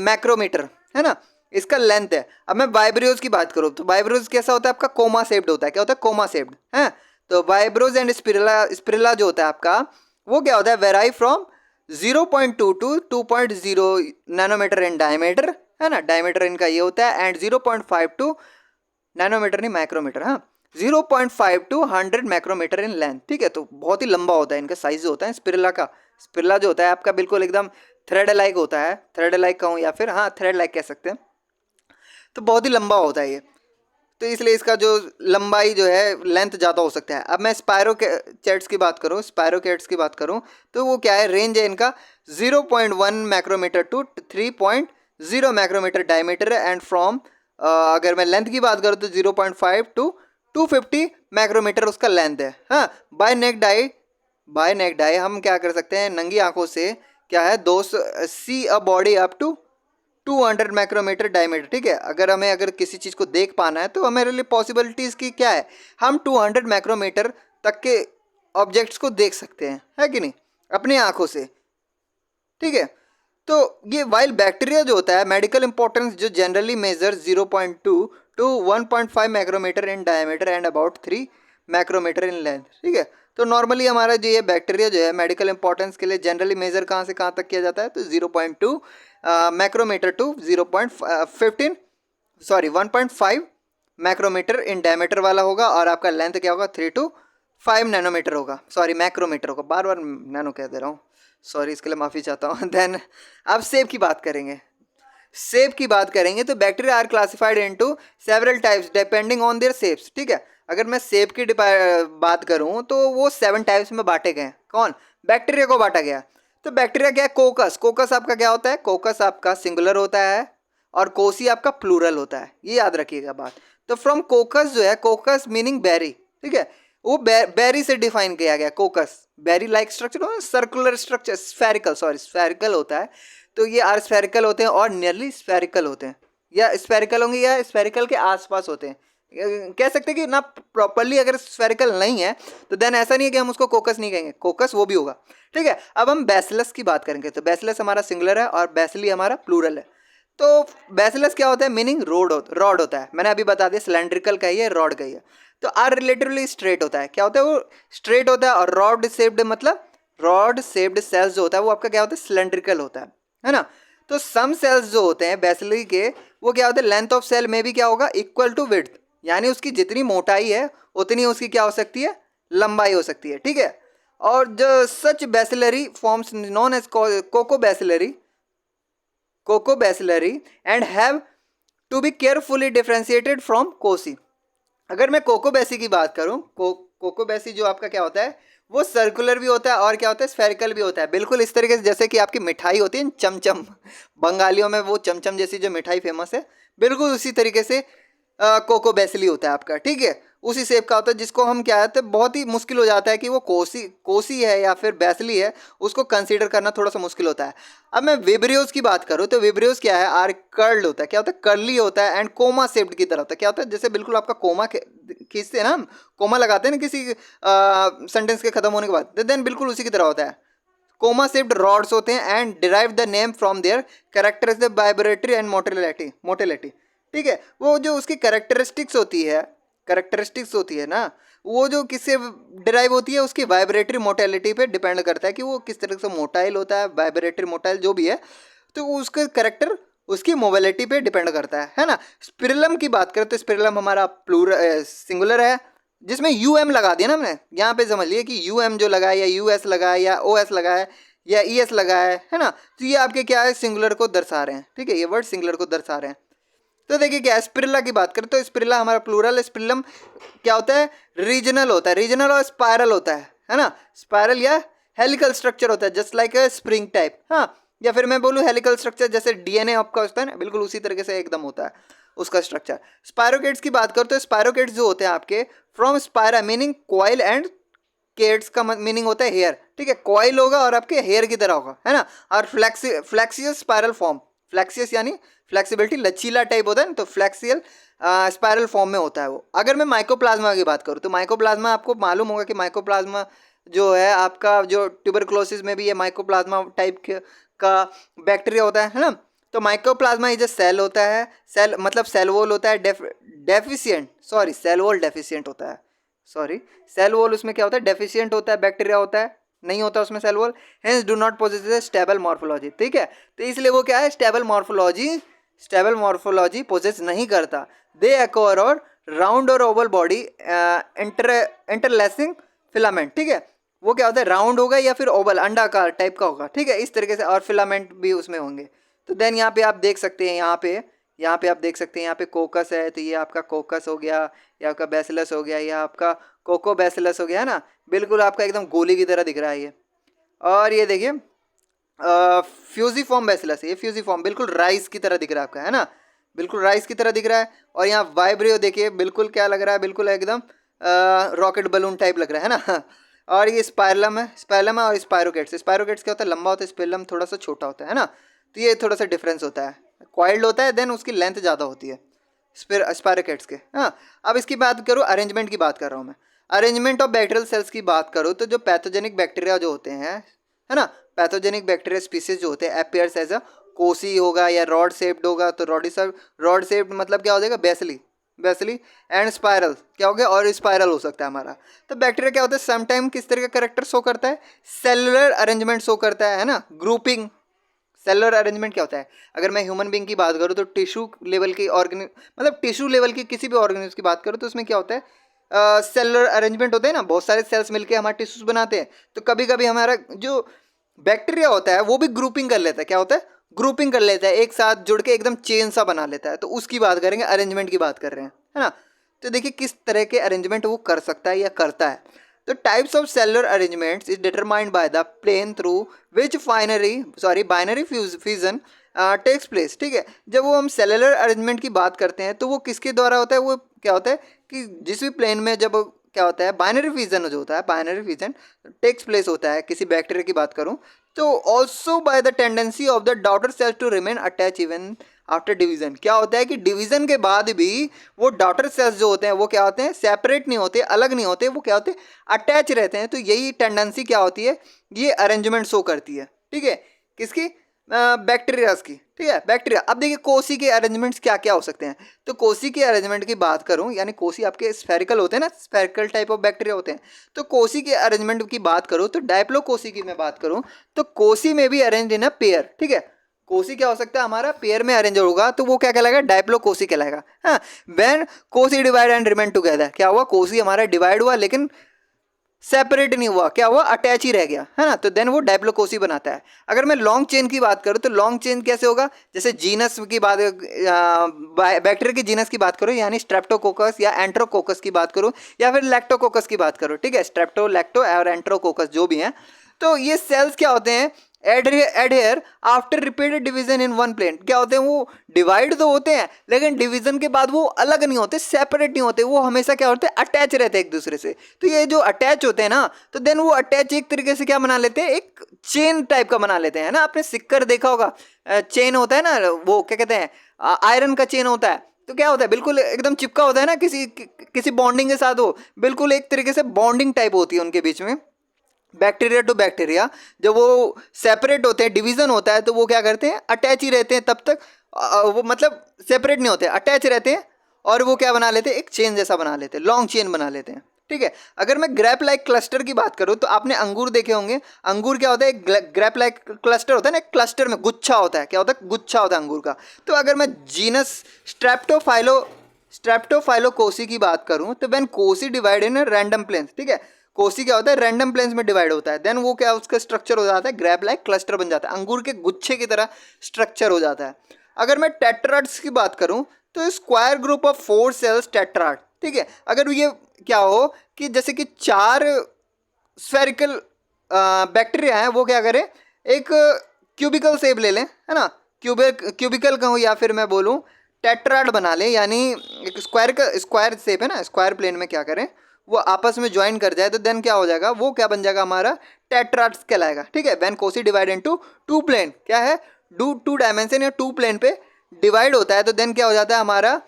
मैक्रोमीटर है ना, इसका लेंथ है। अब मैं वाइब्रियोज की बात करूँ तो वाइब्रियोज कैसा होता है आपका, कोमा शेप्ड होता है। क्या होता है, कोमा शेप्ड है। तो वाइब्रोज एंड स्पिरुला, स्पिरुला जो होता है आपका वो क्या होता है, vary from 0.2 to 2.0 nanometer in diameter है ना, डायमीटर इनका ये होता है। एंड 0.5 टू नैनोमीटर नहीं माइक्रोमीटर, हाँ 0.5 टू 100 माइक्रोमीटर इन लेंथ। ठीक है, तो बहुत ही लंबा होता है, इनका साइज जो होता है स्पिरुला का। स्पिरुला जो होता है आपका बिल्कुल एकदम थ्रेड लाइक होता है, थ्रेड लाइक कहूँ या फिर हाँ थ्रेड लाइक कह सकते हैं। तो बहुत ही लंबा होता है ये, तो इसलिए इसका जो लंबाई जो है लेंथ ज़्यादा हो सकता है। अब मैं स्पायरोचेट्स की बात करूँ, स्पायरोकेट्स की बात करूँ तो वो क्या है, रेंज है इनका 0.1 माइक्रोमीटर टू 3.0 माइक्रोमीटर डायमीटर है। एंड फ्रॉम अगर मैं लेंथ की बात करूँ तो 0.5 टू 250 माइक्रोमीटर उसका लेंथ है। हाँ, बाय नेक डाई हम क्या कर सकते हैं, नंगी आंखों से क्या है, 200 see a body up to 200 micrometer diameter. ठीक है, अगर किसी चीज़ को देख पाना है तो हमारे लिए पॉसिबिलिटीज़ की क्या है, हम 200 माइक्रोमीटर तक के ऑब्जेक्ट्स को देख सकते हैं, है कि नहीं, अपनी आंखों से। ठीक है, तो ये वाइल बैक्टीरिया जो होता है मेडिकल इंपॉर्टेंस जो generally measure 0.2 to 1.5 micrometre in diameter and about 3 micrometre in length. ठीक है, तो नॉर्मली हमारा जो ये बैक्टीरिया जो है मेडिकल इंपॉर्टेंस के लिए जनरली मेजर कहाँ से कहाँ तक किया जाता है, तो 0.2 micrometre to 1.5 micrometre in diameter वाला होगा, और आपका लेंथ क्या होगा 3 टू 5 नैनोमीटर होगा, सॉरी मैक्रोमीटर होगा, बार बार नैनो कह दे रहा हूँ, सॉरी इसके लिए माफ़ी चाहता हूँ। देन अब सेब की बात करेंगे। सेब की बात करेंगे तो bacteria are classified into several types depending on their shapes. ठीक है, अगर मैं सेब की बात करूँ तो वो 7 टाइप्स में बांटे गए। कौन, बैक्टीरिया को बांटा गया। तो बैक्टीरिया क्या है, कोकस। कोकस आपका क्या होता है, कोकस आपका सिंगुलर होता है और कोसी आपका प्लूरल होता है, ये याद रखिएगा बात। तो फ्रॉम कोकस जो है, कोकस मीनिंग बेरी। ठीक है, वो बेरी से डिफाइन किया गया। Coccus berry like structure, circular structure, spherical होता है। तो ये आर स्फेरिकल होते हैं और नियरली स्फेरिकल होते हैं, या स्फेरिकल होंगे या स्फेरिकल के आसपास होते हैं। कह सकते हैं कि ना प्रॉपरली अगर स्फेरिकल नहीं है तो देन ऐसा नहीं है कि हम उसको कोकस नहीं कहेंगे, कोकस वो भी होगा। ठीक है, अब हम बैसिलस की बात करेंगे। तो बैसिलस हमारा सिंगुलर है और बैसिली हमारा प्लूरल है। तो बैसिलस क्या होता है, मीनिंग रॉड होता है। मैंने अभी बता दिया सिलेंड्रिकल का ही है, रॉड का ही है। तो आर रिलेटिवली स्ट्रेट होता है। क्या होता है, वो स्ट्रेट होता है। और रॉड शेप्ड मतलब रॉड शेप्ड सेल्स जो होता है वो आपका क्या होता है, सिलेंड्रिकल होता है ना। तो सम सेल्स जो होते हैं बैसिली के, वो क्या होते हैं, लेंथ ऑफ सेल में भी क्या होगा, इक्वल टू विड्थ, यानी उसकी जितनी मोटाई है उतनी उसकी क्या हो सकती है, लंबाई हो सकती है। ठीक है, और जो such bacillary forms non as coccobacillary and have to be carefully differentiated from cocci. अगर मैं कोकोबैसी की बात करूं, कोकोबैसी जो आपका क्या होता है, वो सर्कुलर भी होता है और क्या होता है, स्फेरिकल भी होता है। बिल्कुल इस तरीके से जैसे कि आपकी मिठाई होती है चमचम, बंगालियों में वो चमचम जैसी जो मिठाई फेमस है, बिल्कुल उसी तरीके से कोकोबैसिली होता है आपका। ठीक है, उसी शेप का होता है, जिसको हम क्या है, बहुत ही मुश्किल हो जाता है कि वो कोसी है या फिर बैसिली है, उसको कंसीडर करना थोड़ा सा मुश्किल होता है। अब मैं विब्रियोज की बात करूँ तो विब्रियोज क्या है, आर कर्ल्ड होता है। क्या होता है, कर्ली होता है एंड कोमा शेप्ड की तरह होता है। क्या होता है, जैसे बिल्कुल आपका कोमा खींचते हैं ना, हम कोमा लगाते हैं ना किसी सेंटेंस के खत्म होने के बाद, देन बिल्कुल उसी की तरह होता है। कोमा शेप्ड रॉड्स होते हैं and derive the name from there characteristic vibratory and motility. ठीक है, वो जो उसकी कैरेक्टरिस्टिक्स होती है ना, वो जो किससे डिराइव होती है, उसकी वाइब्रेटरी मोटेलिटी पे डिपेंड करता है कि वो किस तरह से मोटाइल होता है, वाइब्रेटरी मोटाइल जो भी है, तो उसका कैरेक्टर उसकी मोबिलिटी पे डिपेंड करता है ना। स्पिरिलम की बात करें तो स्पिरिलम हमारा सिंगुलर है, जिसमें यूएम लगा दिया ना हमने। यहाँ पे समझ लिए कि यूएम जो लगा है या यूएस लगा है या ओएस लगा है या ईएस लगा है ना, तो ये आपके क्या है, सिंगुलर को दर्शा रहे हैं। ठीक है, ये वर्ड सिंगुलर को दर्शा रहे हैं। तो देखिए क्या, स्पिरिला की बात करें तो स्पिरिला हमारा प्लूरल है। स्पिरिलम क्या होता है, रीजनल होता है, रीजनल और स्पायरल होता है ना। स्पायरल या हेलिकल स्ट्रक्चर होता है, जस्ट लाइक अ स्प्रिंग टाइप। हाँ, या फिर मैं बोलूँ हेलिकल स्ट्रक्चर, जैसे डीएनए आपका होता है ना, बिल्कुल उसी तरीके से एकदम होता है उसका स्ट्रक्चर। स्पायरोकेट्स की बात करो तो स्पायरोकेट्स जो होते हैं आपके from spira meaning coil and केट्स का मीनिंग होता है हेयर, ठीक है, कॉइल होगा और आपके हेयर की तरह होगा, है ना। और फ्लेक्सियल स्पायरल फॉर्म, फ्लेक्सियस यानी फ्लेक्सिबिलिटी, लचीला टाइप होता है ना, तो फ्लेक्सियल स्पायरल फॉर्म में होता है वो। अगर मैं माइकोप्लाज्मा की बात करूँ तो माइकोप्लाज्मा आपको मालूम होगा कि माइकोप्लाज्मा जो है आपका जो ट्यूबरक्लोसिस में भी ये माइकोप्लाज्मा टाइप का बैक्टीरिया होता है ना। तो माइकोप्लाज्मा ये जो सेल होता है, सेल मतलब सेल वॉल होता है deficient, sorry cell wall deficient होता है, सॉरी सेल वॉल उसमें क्या होता है, डेफिशिएंट होता है, बैक्टीरिया होता है, नहीं होता उसमें cell wall, hence do not possess stable morphology, ठीक है। तो इसलिए वो क्या है, स्टेबल मॉर्फोलॉजी पोजेस नहीं करता। दे अकोर और राउंड और ओवल बॉडी इंटरलैसिंग फिलामेंट, ठीक है, वो क्या होता है, राउंड होगा या फिर ओवल अंडाकार टाइप का होगा, ठीक है, इस तरीके से, और फिलामेंट भी उसमें होंगे। तो देन यहाँ पे आप देख सकते हैं, यहाँ पे आप देख सकते हैं, यहाँ पे कोकस है, तो ये आपका कोकस हो गया, या आपका बैसिलस हो गया, या आपका कोको बैसिलस हो गया, है ना, बिल्कुल आपका एकदम गोली की तरह दिख रहा है ये। और ये देखिए फ्यूजिफॉर्म बैसिलस है, ये फ्यूजिफॉर्म बिल्कुल राइस की तरह दिख रहा है आपका, है ना, बिल्कुल राइस की तरह दिख रहा है। और यहाँ वाइब्रियो देखिए, बिल्कुल क्या लग रहा है, बिल्कुल एकदम रॉकेट बलून टाइप लग रहा है ना। और ये स्पाइरलम है और स्पायरोकेट्स क्या होता है, लंबा होता है, स्पेलम थोड़ा सा छोटा होता है ना, तो ये थोड़ा सा डिफरेंस होता है, क्वाइल्ड होता है देन उसकी लेंथ ज़्यादा होती है स्पायरोकेट्स के। हाँ, अब इसकी बात करूँ, अरेंजमेंट की बात कर रहा हूँ मैं, अरेंजमेंट ऑफ बैक्टीरियल सेल्स की बात करूँ तो जो पैथोजेनिक बैक्टीरिया जो होते हैं, है ना, पैथोजेनिक बैक्टीरिया स्पीसीज जो होते हैं अपीयर्स एज अ कोसी होगा या रॉड शेप्ड होगा, तो रॉड शेप्ड मतलब क्या हो जाएगा, बेसली एंड स्पायरल क्या हो गया, और स्पायरल हो सकता है हमारा। तो बैक्टीरिया क्या होता है, समटाइम किस तरह का करेक्टर शो करता है, सेलुलर अरेंजमेंट शो करता है ना, ग्रुपिंग। सेलुलर अरेंजमेंट क्या होता है, अगर मैं ह्यूमन बींग की बात करूँ तो टिश्यू लेवल की मतलब टिश्यू लेवल की किसी भी ऑर्गेनिज्म की बात करूँ तो उसमें क्या होता है, सेलुलर अरेंजमेंट होता है ना, बहुत सारे सेल्स मिलके हमारे टिश्यूज बनाते हैं। तो कभी कभी हमारा जो बैक्टीरिया होता है वो भी ग्रुपिंग कर लेता है, क्या होता है, ग्रुपिंग कर लेता है, एक साथ जुड़ के एकदम चेन सा बना लेता है, तो उसकी बात करेंगे, अरेंजमेंट की बात कर रहे हैं, है ना। तो देखिए किस तरह के अरेंजमेंट वो कर सकता है या करता है। तो types of cellular arrangements is determined by the plane through which binary fusion takes place, ठीक है। जब वो हम सेलुलर अरेंजमेंट की बात करते हैं तो वो किसके द्वारा होता है, वो क्या होता है कि जिस भी प्लेन में जब क्या होता है, बाइनरी फ्यूजन जो होता है, बाइनरी फ्यूजन टेक्स प्लेस होता है, किसी बैक्टीरिया की बात करूं तो also by the tendency of the daughter cells to remain attach even after division. क्या होता है कि डिवीजन के बाद भी वो डॉटर सेल्स जो होते हैं वो क्या होते हैं, सेपरेट नहीं होते, अलग नहीं होते, वो क्या होते हैं, अटैच रहते हैं। तो यही टेंडेंसी क्या होती है, ये अरेंजमेंट शो करती है, ठीक है, किसकी, बैक्टीरियाज की, ठीक है, बैक्टीरिया। अब देखिए कोसी के अरेंजमेंट्स क्या क्या हो सकते हैं। तो कोसी के अरेंजमेंट की बात करूं, यानी कोसी आपके स्फेरिकल होते हैं ना, स्फेरिकल टाइप ऑफ बैक्टीरिया होते हैं। तो कोसी के अरेंजमेंट की बात करूं तो डायप्लो कोसी की मैं बात करूं तो कोसी में भी अरेंज इन अ पेयर, ठीक है, कोसी क्या हो सकता है हमारा, पेयर में अरेंज होगा, तो वो क्या कहलाएगा, डायप्लो कोसी कहलाएगा। हाँ, when cocci divide and remain together, क्या हुआ, कोसी हमारा डिवाइड हुआ लेकिन सेपरेट नहीं हुआ, क्या हुआ, अटैच ही रह गया, है ना, तो देन वो डायप्लोकोसी बनाता है। अगर मैं लॉन्ग चेन की बात करूँ तो लॉन्ग चेन कैसे होगा, जैसे जीनस की बात, बैक्टीरिया की जीनस की बात करूँ यानी स्ट्रेप्टोकोकस या एंट्रोकोकस की बात करूँ या फिर लैक्टोकोकस की बात करूँ, ठीक है, स्ट्रेप्टो लैक्टो और एंट्रोकोकस जो भी हैं, तो ये सेल्स क्या होते हैं, adhere after repeated division in one plane. क्या होते हैं, वो डिवाइड तो होते हैं लेकिन डिवीजन के बाद वो अलग नहीं होते, सेपरेट नहीं होते, वो हमेशा क्या होते हैं, अटैच रहते हैं एक दूसरे से। तो ये जो अटैच होते हैं ना, तो देन वो अटैच एक तरीके से क्या बना लेते हैं, एक चेन टाइप का बना लेते हैं, ना, आपने सिक्कर देखा होगा, चेन होता है ना, वो क्या कहते हैं, आयरन का चेन होता है, तो क्या होता है, बिल्कुल एकदम चिपका होता है ना किसी बॉन्डिंग के साथ, वो बिल्कुल एक तरीके से बॉन्डिंग टाइप होती है उनके बीच में। बैक्टीरिया टू बैक्टीरिया जब वो सेपरेट होते हैं, डिवीजन होता है, तो वो क्या करते हैं, अटैच ही रहते हैं तब तक, वो मतलब सेपरेट नहीं होते, अटैच रहते हैं, और वो क्या बना लेते हैं, एक चेन जैसा बना लेते हैं, लॉन्ग चेन बना लेते हैं, ठीक है। अगर मैं ग्रैप लाइक क्लस्टर की बात करूँ तो आपने अंगूर देखे होंगे, अंगूर क्या होता है, ग्रैप लाइक क्लस्टर होता है ना, क्लस्टर में गुच्छा होता है, क्या होता है, गुच्छा होता है अंगूर का। तो अगर मैं जीनस स्ट्रेप्टोफाइलोकोसी की बात करूँ तो when cocci divide in random planes, ठीक है, कोसी क्या होता है, रैंडम प्लेन्स में डिवाइड होता है, देन वो क्या उसका स्ट्रक्चर हो जाता है, ग्रैप लाइक क्लस्टर बन जाता है, अंगूर के गुच्छे की तरह स्ट्रक्चर हो जाता है। अगर मैं टेट्राड्स की बात करूं तो square group of 4 cells tetrad, ठीक है। अगर ये क्या हो कि जैसे कि 4 स्फेरिकल बैक्टीरिया हैं, वो क्या करें, एक क्यूबिकल शेप ले लें, है ना, क्यूबिकल कहूँ या फिर मैं बोलूँ टेट्राड बना लें, यानी एक स्क्वायर शेप है ना, स्क्वायर प्लेन में क्या करें, वो आपस में ज्वाइन कर जाए तो देन क्या हो जाएगा, वो क्या बन जाएगा हमारा, टेट्राड्स कहलाएगा। ठीक है, when cocci divide into two plane, क्या है, टू डायमेंशन या टू प्लेन पे डिवाइड होता है तो देन क्या हो जाता है हमारा।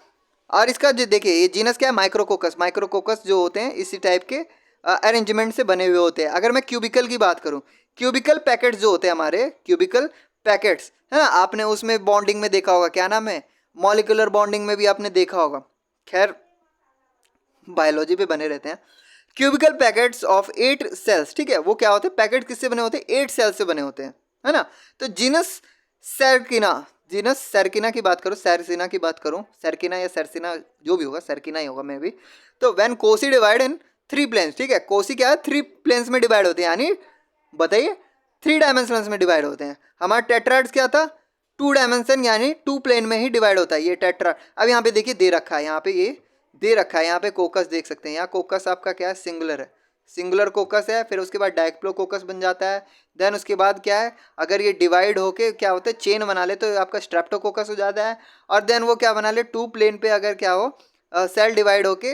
और इसका जो देखिए ये जीनस क्या है, माइक्रोकोकस। माइक्रोकोकस जो होते हैं इसी टाइप के अरेंजमेंट से बने हुए होते हैं। अगर मैं क्यूबिकल की बात करूं, क्यूबिकल पैकेट्स जो होते हैं हमारे, क्यूबिकल पैकेट्स है ना, आपने उसमें बॉन्डिंग में देखा होगा, क्या नाम है, मॉलिकुलर बॉन्डिंग में भी आपने देखा होगा, खैर बायोलॉजी पे बने रहते हैं। क्यूबिकल पैकेट्स ऑफ 8 सेल्स, ठीक है, वो क्या होते हैं, पैकेट किससे बने होते हैं, 8 सेल्स से बने होते हैं, है ना। तो जीनस सेरकिना, जीनस सेरकिना की बात करूं, सेरसिना की बात करूं, सेरकिना या सेरसिना जो भी होगा, सेरकिना ही होगा मे भी। तो when cocci divide in 3 planes, ठीक है, कोसी क्या है, 3 प्लेन्स में डिवाइड होते हैं, यानी बताइए 3 डायमेंशंस में डिवाइड होते हैं। हमारा टेट्राड्स क्या था, 2 डायमेंशन यानी 2 प्लेन में ही डिवाइड होता है ये टेट्राड। अब यहाँ पे देखिए दे रखा है, यहाँ पे ये दे रखा है, यहाँ पे कोकस देख सकते हैं, यहाँ कोकस आपका क्या है, सिंगुलर है, सिंगुलर कोकस है। फिर उसके बाद डायप्लोकोकस बन जाता है। देन उसके बाद क्या है, अगर ये डिवाइड होके क्या होता है, चेन बना ले तो आपका स्ट्रेप्टोकोकस हो जाता है। और देन वो क्या बना ले, 2 प्लेन पे अगर क्या हो, सेल डिवाइड होके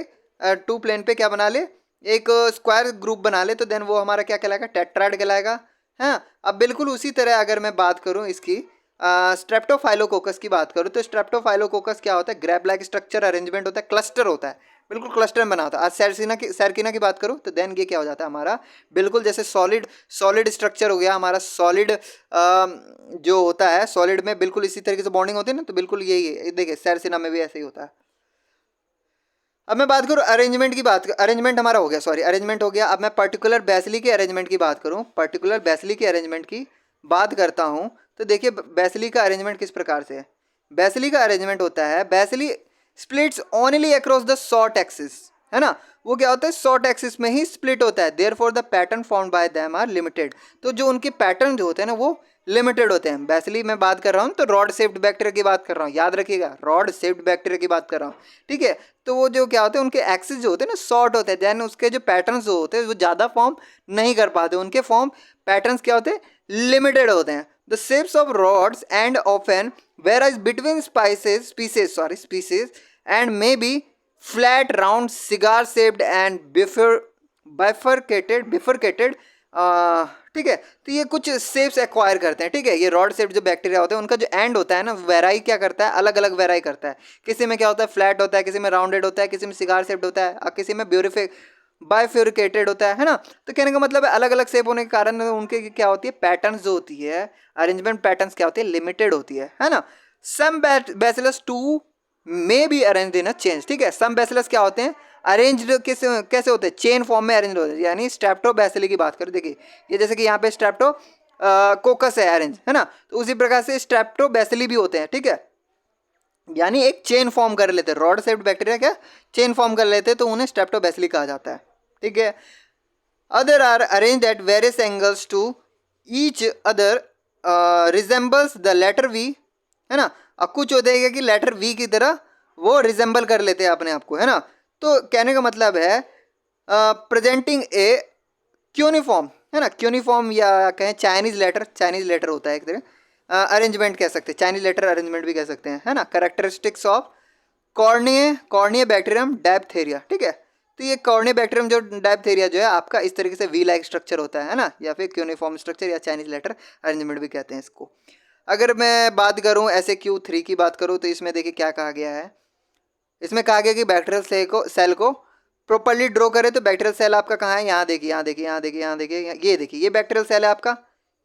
2 प्लेन पे क्या बना ले, एक स्क्वायर ग्रुप बना ले तो देन वो हमारा क्या कहलाएगा, टेट्राड कहलाएगा। हाँ, अब बिल्कुल उसी तरह अगर मैं बात करूँ इसकी स्ट्रेप्टोफाइलोकोकस की बात करूँ तो स्ट्रेप्टोफाइलोकोकस क्या होता है, ग्रैब लाइक स्ट्रक्चर अरेंजमेंट होता है, क्लस्टर होता है, बिल्कुल क्लस्टर में बना होता है। आज सेरकिना की बात करूँ तो देन ये क्या हो जाता है हमारा, बिल्कुल जैसे सॉलिड स्ट्रक्चर हो गया हमारा, सॉलिड जो होता है, सॉलिड में बिल्कुल इसी तरीके से बॉन्डिंग होती है ना, तो बिल्कुल यही है, देखिए सेरसिना में भी ऐसे ही होता है। अब मैं बात करूँ अरेंजमेंट की, बात अरेंजमेंट हमारा हो गया, सॉरी अरेंजमेंट हो गया। अब मैं पर्टिकुलर बेसिली के अरेंजमेंट की बात करूँ, पर्टिकुलर बेसिली के अरेंजमेंट की बात करता हूँ तो देखिए बेसिली का अरेंजमेंट किस प्रकार से है। बेसिली का अरेंजमेंट होता है, bacilli splits only across the short axis, है ना, वो क्या होता है, शॉर्ट एक्सिस में ही स्प्लिट होता है। Therefore the pattern formed by them are limited, तो जो उनके पैटर्न जो होते हैं ना वो लिमिटेड होते हैं। बेसिली मैं बात कर रहा हूँ तो रॉड शेप्ड बैक्टीरिया की बात कर रहा हूँ, याद रखिएगा, रॉड शेप्ड बैक्टीरिया की बात कर रहा हूँ, ठीक है। तो वो जो क्या होते हैं, उनके एक्सिस जो होते हैं ना शॉर्ट होते हैं, देन उसके जो पैटर्न्स जो होते हैं वो ज़्यादा फॉर्म नहीं कर पाते, उनके फॉर्म पैटर्न्स क्या होते हैं, लिमिटेड होते हैं। The shapes of rods and often varies between species and may be flat, round, cigar shaped and bifurcated, ठीक है। तो ये कुछ शेप्स एक्वायर करते हैं, ठीक है। ये रॉड शेप्ड जो बैक्टीरिया होते हैं उनका जो एंड होता है ना, वेराई क्या करता है, अलग अलग वेराई करता है। किसी में क्या होता है, फ्लैट होता है, किसी में राउंडेड होता है, किसी में सिगार शेप्ड होता है, और किसी में बाइफ्यूरिकेटेड होता है ना। तो कहने का मतलब है अलग अलग शेप होने के कारण उनके क्या होती है, पैटर्न्स जो होती है, अरेंजमेंट पैटर्न्स क्या होती है, लिमिटेड होती है ना। Some bacillus too may be arranged in a chain, ठीक है। सम बैसिलस क्या होते हैं, अरेंज्ड कैसे होते हैं, चेन फॉर्म में अरेंज होते हैं, यानी स्ट्रेप्टोबैसिली की बात करें, देखिए ये जैसे कि यहाँ पे स्ट्रेप्टो कोकस है अरेंज, है ना, तो उसी प्रकार से स्ट्रेप्टोबैसिली भी होते हैं, ठीक है, यानी एक चेन फॉर्म कर लेते हैं। रॉड शेप्ड बैक्टीरिया क्या चेन फॉर्म कर लेते हैं तो उन्हें स्ट्रेप्टोबैसिली कहा जाता है, ठीक है। Other are arranged at various angles to each other resembles the letter V, है ना। अब कुछ होता है कि लेटर वी की तरह वो रिजेंबल कर लेते हैं अपने आप को, है ना। तो कहने का मतलब है प्रेजेंटिंग ए क्यूनिफॉर्म, है ना, क्यूनिफॉर्म या कहें चाइनीज लेटर होता है एक तरह, अरेंजमेंट कह सकते हैं, चाइनीज लेटर अरेंजमेंट भी कह सकते हैं, है ना। कैरेक्टरिस्टिक्स ऑफ कॉर्निया बैक्टीरियम डायप्थेरिया, ठीक है। तो ये कॉर्निया बैक्टीरियम जो डायप्थेरिया जो है आपका इस तरीके से वी लाइक स्ट्रक्चर होता है ना, या फिर क्यूनिफॉर्म स्ट्रक्चर या चाइनीज लेटर अरेंजमेंट भी कहते हैं इसको। अगर मैं बात करूं ऐसे Q3 की बात करूं तो इसमें देखिए क्या कहा गया है, इसमें कहा गया कि बैक्टीरियल सेल को प्रॉपर्ली ड्रॉ करें तो बैक्टीरियल सेल आपका कहाँ है, यहाँ देखिए यहाँ देखिए यहाँ देखिए यहाँ देखिए, ये देखिए ये बैक्टीरियल सेल है आपका,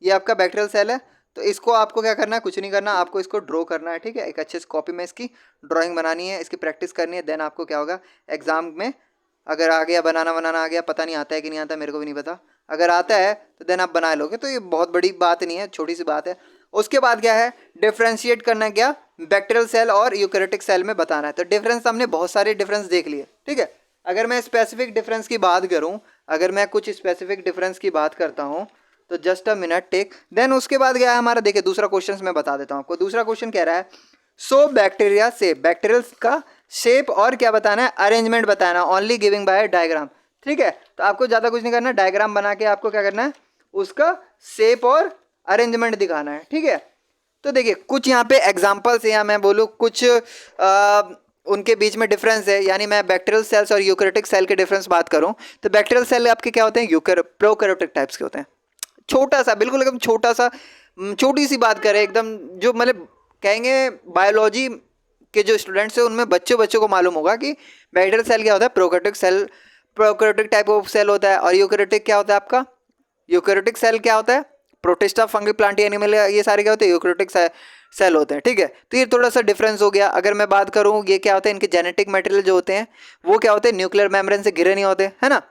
ये आपका बैक्टीरियल सेल है। तो इसको आपको क्या करना है, कुछ नहीं करना, आपको इसको ड्रॉ करना है, ठीक है। एक अच्छे से कॉपी में इसकी ड्राइंग बनानी है, इसकी प्रैक्टिस करनी है, देन आपको क्या होगा एग्जाम में अगर आ गया, बनाना आ गया, पता नहीं आता है कि नहीं आता, मेरे को भी नहीं पता, अगर आता है तो देन आप बना लोगे, तो ये बहुत बड़ी बात नहीं है, छोटी सी बात है। उसके बाद क्या है, डिफ्रेंशिएट करना क्या, बैक्टीरियल सेल और यूकैरियोटिक सेल में बताना है। तो डिफरेंस हमने बहुत सारे डिफरेंस देख लिए, ठीक है। अगर मैं स्पेसिफिक डिफरेंस की बात करूं, अगर मैं कुछ स्पेसिफिक डिफरेंस की बात करता हूं तो just a minute take, then उसके बाद क्या है हमारा, देखिए दूसरा क्वेश्चन मैं बता देता हूं आपको। दूसरा क्वेश्चन कह रहा है सो बैक्टीरिया शेप, बैक्टीरियल का शेप और क्या बताना है, अरेंजमेंट बताना, ओनली गिविंग बाय डायग्राम, ठीक है। तो आपको ज़्यादा कुछ नहीं करना, डायग्राम बना के आपको क्या करना है, उसका शेप और अरेंजमेंट दिखाना है, ठीक है। तो देखिए कुछ यहाँ पे एग्जाम्पल्स हैं, या मैं बोलूँ कुछ उनके बीच में डिफरेंस है, यानी मैं बैक्टीरियल सेल्स और यूकैरियोटिक सेल के डिफरेंस बात करूं तो बैक्टीरियल सेल आपके क्या होते हैं, प्रोकैरियोटिक टाइप्स के होते हैं। छोटा सा, बिल्कुल एकदम छोटा सा, छोटी सी बात करें एकदम, जो मतलब कहेंगे बायोलॉजी के जो स्टूडेंट्स हैं उनमें बच्चों को मालूम होगा कि बैक्टीरियल सेल क्या होता है, prokaryotic cell, prokaryotic type of cell होता है। और यूकैरियोटिक क्या होता है आपका, यूकैरियोटिक सेल क्या होता है, प्रोटिस्टा, फंगी, प्लांट, एनिमल, ये सारे क्या होते हैं, यूकैरियोटिक सेल होते हैं। ठीक है, तो ये थोड़ा सा डिफरेंस हो गया। अगर मैं बात करूँ ये क्या होता है, इनके जेनेटिक मटेरियल जो होते हैं वो क्या होते हैं, न्यूक्लियर मेम्ब्रेन से घिरे नहीं होते, है ना।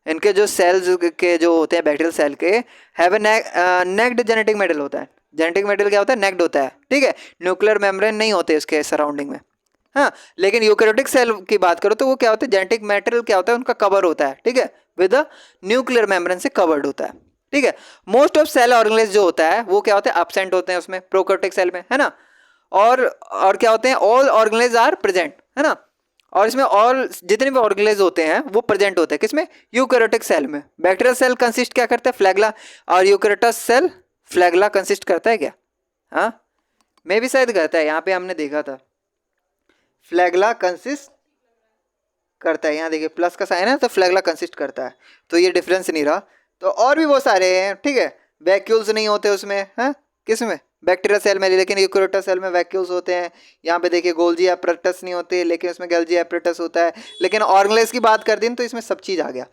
इनके जो सेल्स के जो होते हैं बैक्टीरियल सेल के, have a naked genetic material होता है। जेनेटिक मटेरियल क्या होता है, नेक्ड होता है। ठीक है, न्यूक्लियर मेम्ब्रेन नहीं होते इसके सराउंडिंग में। हाँ, लेकिन यूकैरियोटिक सेल की बात करो तो वो क्या होता है, जेनेटिक मटेरियल क्या होता है, उनका कवर होता है। ठीक है, विद द न्यूक्लियर मेम्ब्रेन से कवर्ड होता है। ठीक है, मोस्ट ऑफ सेल ऑर्गेनेज जो होता है वो क्या होता है, एब्सेंट होते हैं उसमें, प्रोकैरियोटिक सेल में, है ना। और क्या होते हैं, ऑल ऑर्गेनेज आर प्रेजेंट, है ना। और इसमें ऑल जितने भी ऑर्गेनेज होते हैं वो प्रेजेंट होते हैं किसमें, यूकैरियोटिक सेल में। बैक्टीरियल सेल कंसिस्ट क्या करता है, फ्लैगला, और यूकैरियोटिक सेल फ्लैगला कंसिस्ट करता है क्या, हाँ मैं भी शायद करता है, यहाँ पे हमने देखा था फ्लैगला कंसिस्ट करता है। यहाँ देखिए प्लस का साइन है तो फ्लैगला कंसिस्ट करता है, तो ये डिफरेंस नहीं रहा। तो और भी बहुत सारे हैं। ठीक है, वैक्यूल्स नहीं होते उसमें, है किस में, बैक्टीरियल सेल में, लेकिन यूकैरियोटिक सेल में वैक्यूल्स होते हैं। यहाँ पे देखिए गोल्जी एपरेटस नहीं होते, लेकिन उसमें गल्जी एपरेटस होता है। लेकिन ऑर्गेनेज की बात कर दी तो इसमें सब चीज़ आ गया।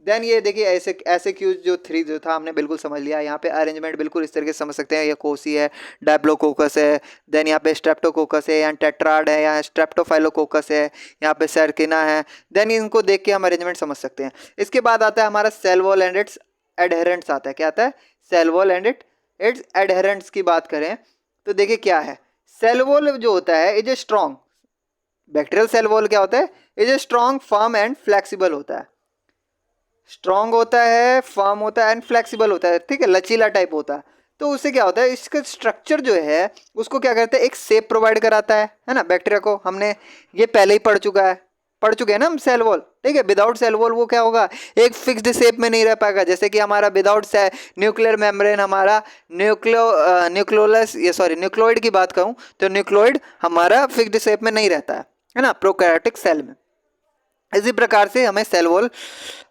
देन ये देखिए ऐसे क्यूज जो 3 जो था हमने बिल्कुल समझ लिया। यहाँ पे अरेंजमेंट बिल्कुल इस तरीके से समझ सकते हैं, ये कोसी है, डायप्लोकोकस है, देन यहाँ पे स्ट्रेप्टोकोकस है, यहाँ टेट्राड है, यहाँ स्ट्रेप्टोफाइलोकोकस है, यहाँ पे सर्किना है। देन इनको देख के हम अरेंजमेंट समझ सकते हैं। इसके बाद आता है हमारा सेल वॉल एंड इट्स एडहेरेंट्स आता है। क्या आता है, सेल वॉल एंड इट्स एडहेरेंट्स की बात करें तो देखिए क्या है, सेल वॉल जो होता है is a strong, bacterial cell wall क्या होता है, is a strong, firm and flexible होता है। स्ट्रॉन्ग होता है, फर्म होता है एंड फ्लेक्सिबल होता है। ठीक है, लचीला टाइप होता है। तो उससे क्या होता है, इसका स्ट्रक्चर जो है उसको क्या करते हैं, एक शेप प्रोवाइड कराता है ना। बैक्टीरिया को हमने ये पहले ही पढ़ चुके हैं ना हम, सेल वॉल। ठीक है, विदाउट सेल वॉल वो क्या होगा, एक फिक्स्ड शेप में नहीं रह पाएगा। जैसे कि हमारा विदाउट न्यूक्लियर मेम्ब्रेन, हमारा न्यूक्लियोइड की बात करूं तो न्यूक्लियोइड हमारा फिक्स्ड शेप में नहीं रहता है ना, प्रोकैरियोटिक सेल में। इसी प्रकार से हमें सेल वॉल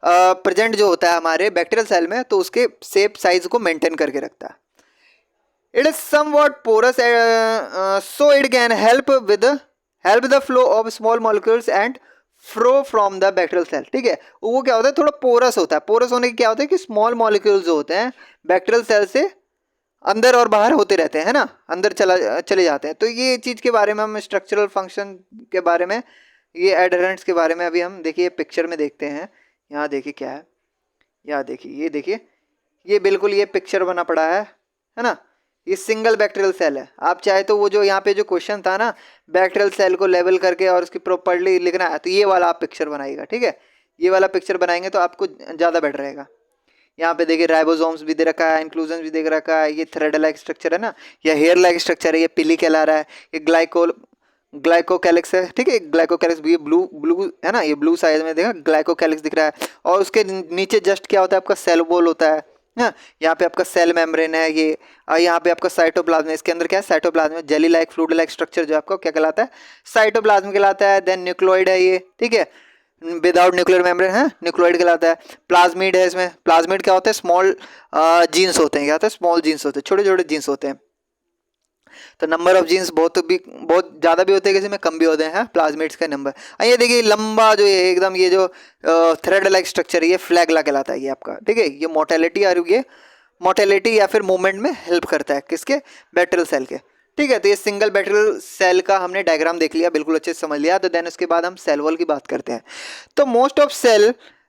प्रेजेंट जो होता है हमारे बैक्टीरियल सेल में, तो उसके शेप साइज को मेंटेन करके रखता है। It is somewhat porous, so it can help the flow of small molecules and flow from the bacterial cell. ठीक है, वो क्या होता है, थोड़ा पोरस होता है। पोरस होने की क्या होता है कि स्मॉल मॉलिक्यूल्स जो होते हैं बैक्टीरियल सेल से अंदर और बाहर होते रहते हैं, है ना, अंदर चले जाते हैं। तो ये चीज़ के बारे में हम स्ट्रक्चरल फंक्शन के बारे में, ये एडहेरेंट्स के बारे में अभी हम देखिए पिक्चर में देखते हैं। यहाँ देखिए क्या है, यहाँ देखिए ये बिल्कुल ये पिक्चर बना पड़ा है ना। ये सिंगल बैक्टीरियल सेल है। आप चाहे तो वो जो यहाँ पे जो क्वेश्चन था ना, बैक्टीरियल सेल को लेवल करके और उसकी प्रॉपर्ली लिखना है, तो ये वाला आप पिक्चर बनाइएगा। ठीक है, ये वाला पिक्चर बनाएंगे तो आपको ज़्यादा बेटर रहेगा। यहाँ पे देखिए राइबोसोम्स भी दे रखा है, इंक्लूजन भी दे रखा है, ये थ्रेड लाइक स्ट्रक्चर है ना, या हेयर लाइक स्ट्रक्चर है, ये पिली कहला रहा है, ये ग्लाइकोकैलिक्स है। ठीक है, ग्लाइकोकैलिक्स, ये ब्लू है ना, ये ब्लू साइज में देखा ग्लाइकोकैलिक्स दिख रहा है। और उसके नीचे जस्ट क्या होता है, आपका सेल वॉल होता है ना। यहाँ पे आपका सेल मेम्ब्रेन है ये, और यहाँ पे आपका साइटोप्लाज्म है। इसके अंदर क्या है, cytoplasm, jelly like fluid like structure जो आपको क्या कहलाता है, साइटोप्लाज्म कहलाता है। देन न्यूक्लियोइड है ये, ठीक है, विदाउट न्यूक्लियर मेम्ब्रेन है, न्यूक्लियोइड कहलाता है। प्लाज्मिड है, इसमें प्लाज्मिड क्या होता है, स्मॉल जीन्स होते हैं। क्या होता है, स्मॉल जीन्स होते हैं, छोटे छोटे जीन्स होते हैं। तो नंबर ऑफ जीन्स बहुत ज़्यादा भी होते हैं, किसी में कम भी होते हैं प्लाज्मिड्स का नंबर। ये देखिए लंबा जो है एकदम, ये जो थ्रेड लाइक स्ट्रक्चर है, ये फ्लैगला कहलाता है ये आपका। ठीक है, ये मोटेलिटी या फिर मूवमेंट में हेल्प करता है, किसके, बैक्टीरियल सेल के। ठीक है, तो ये सिंगल बैक्टीरियल सेल का हमने डायग्राम देख लिया, बिल्कुल अच्छे से समझ लिया। तो देन उसके बाद हम सेल वॉल की बात करते हैं। तो मोस्ट ऑफ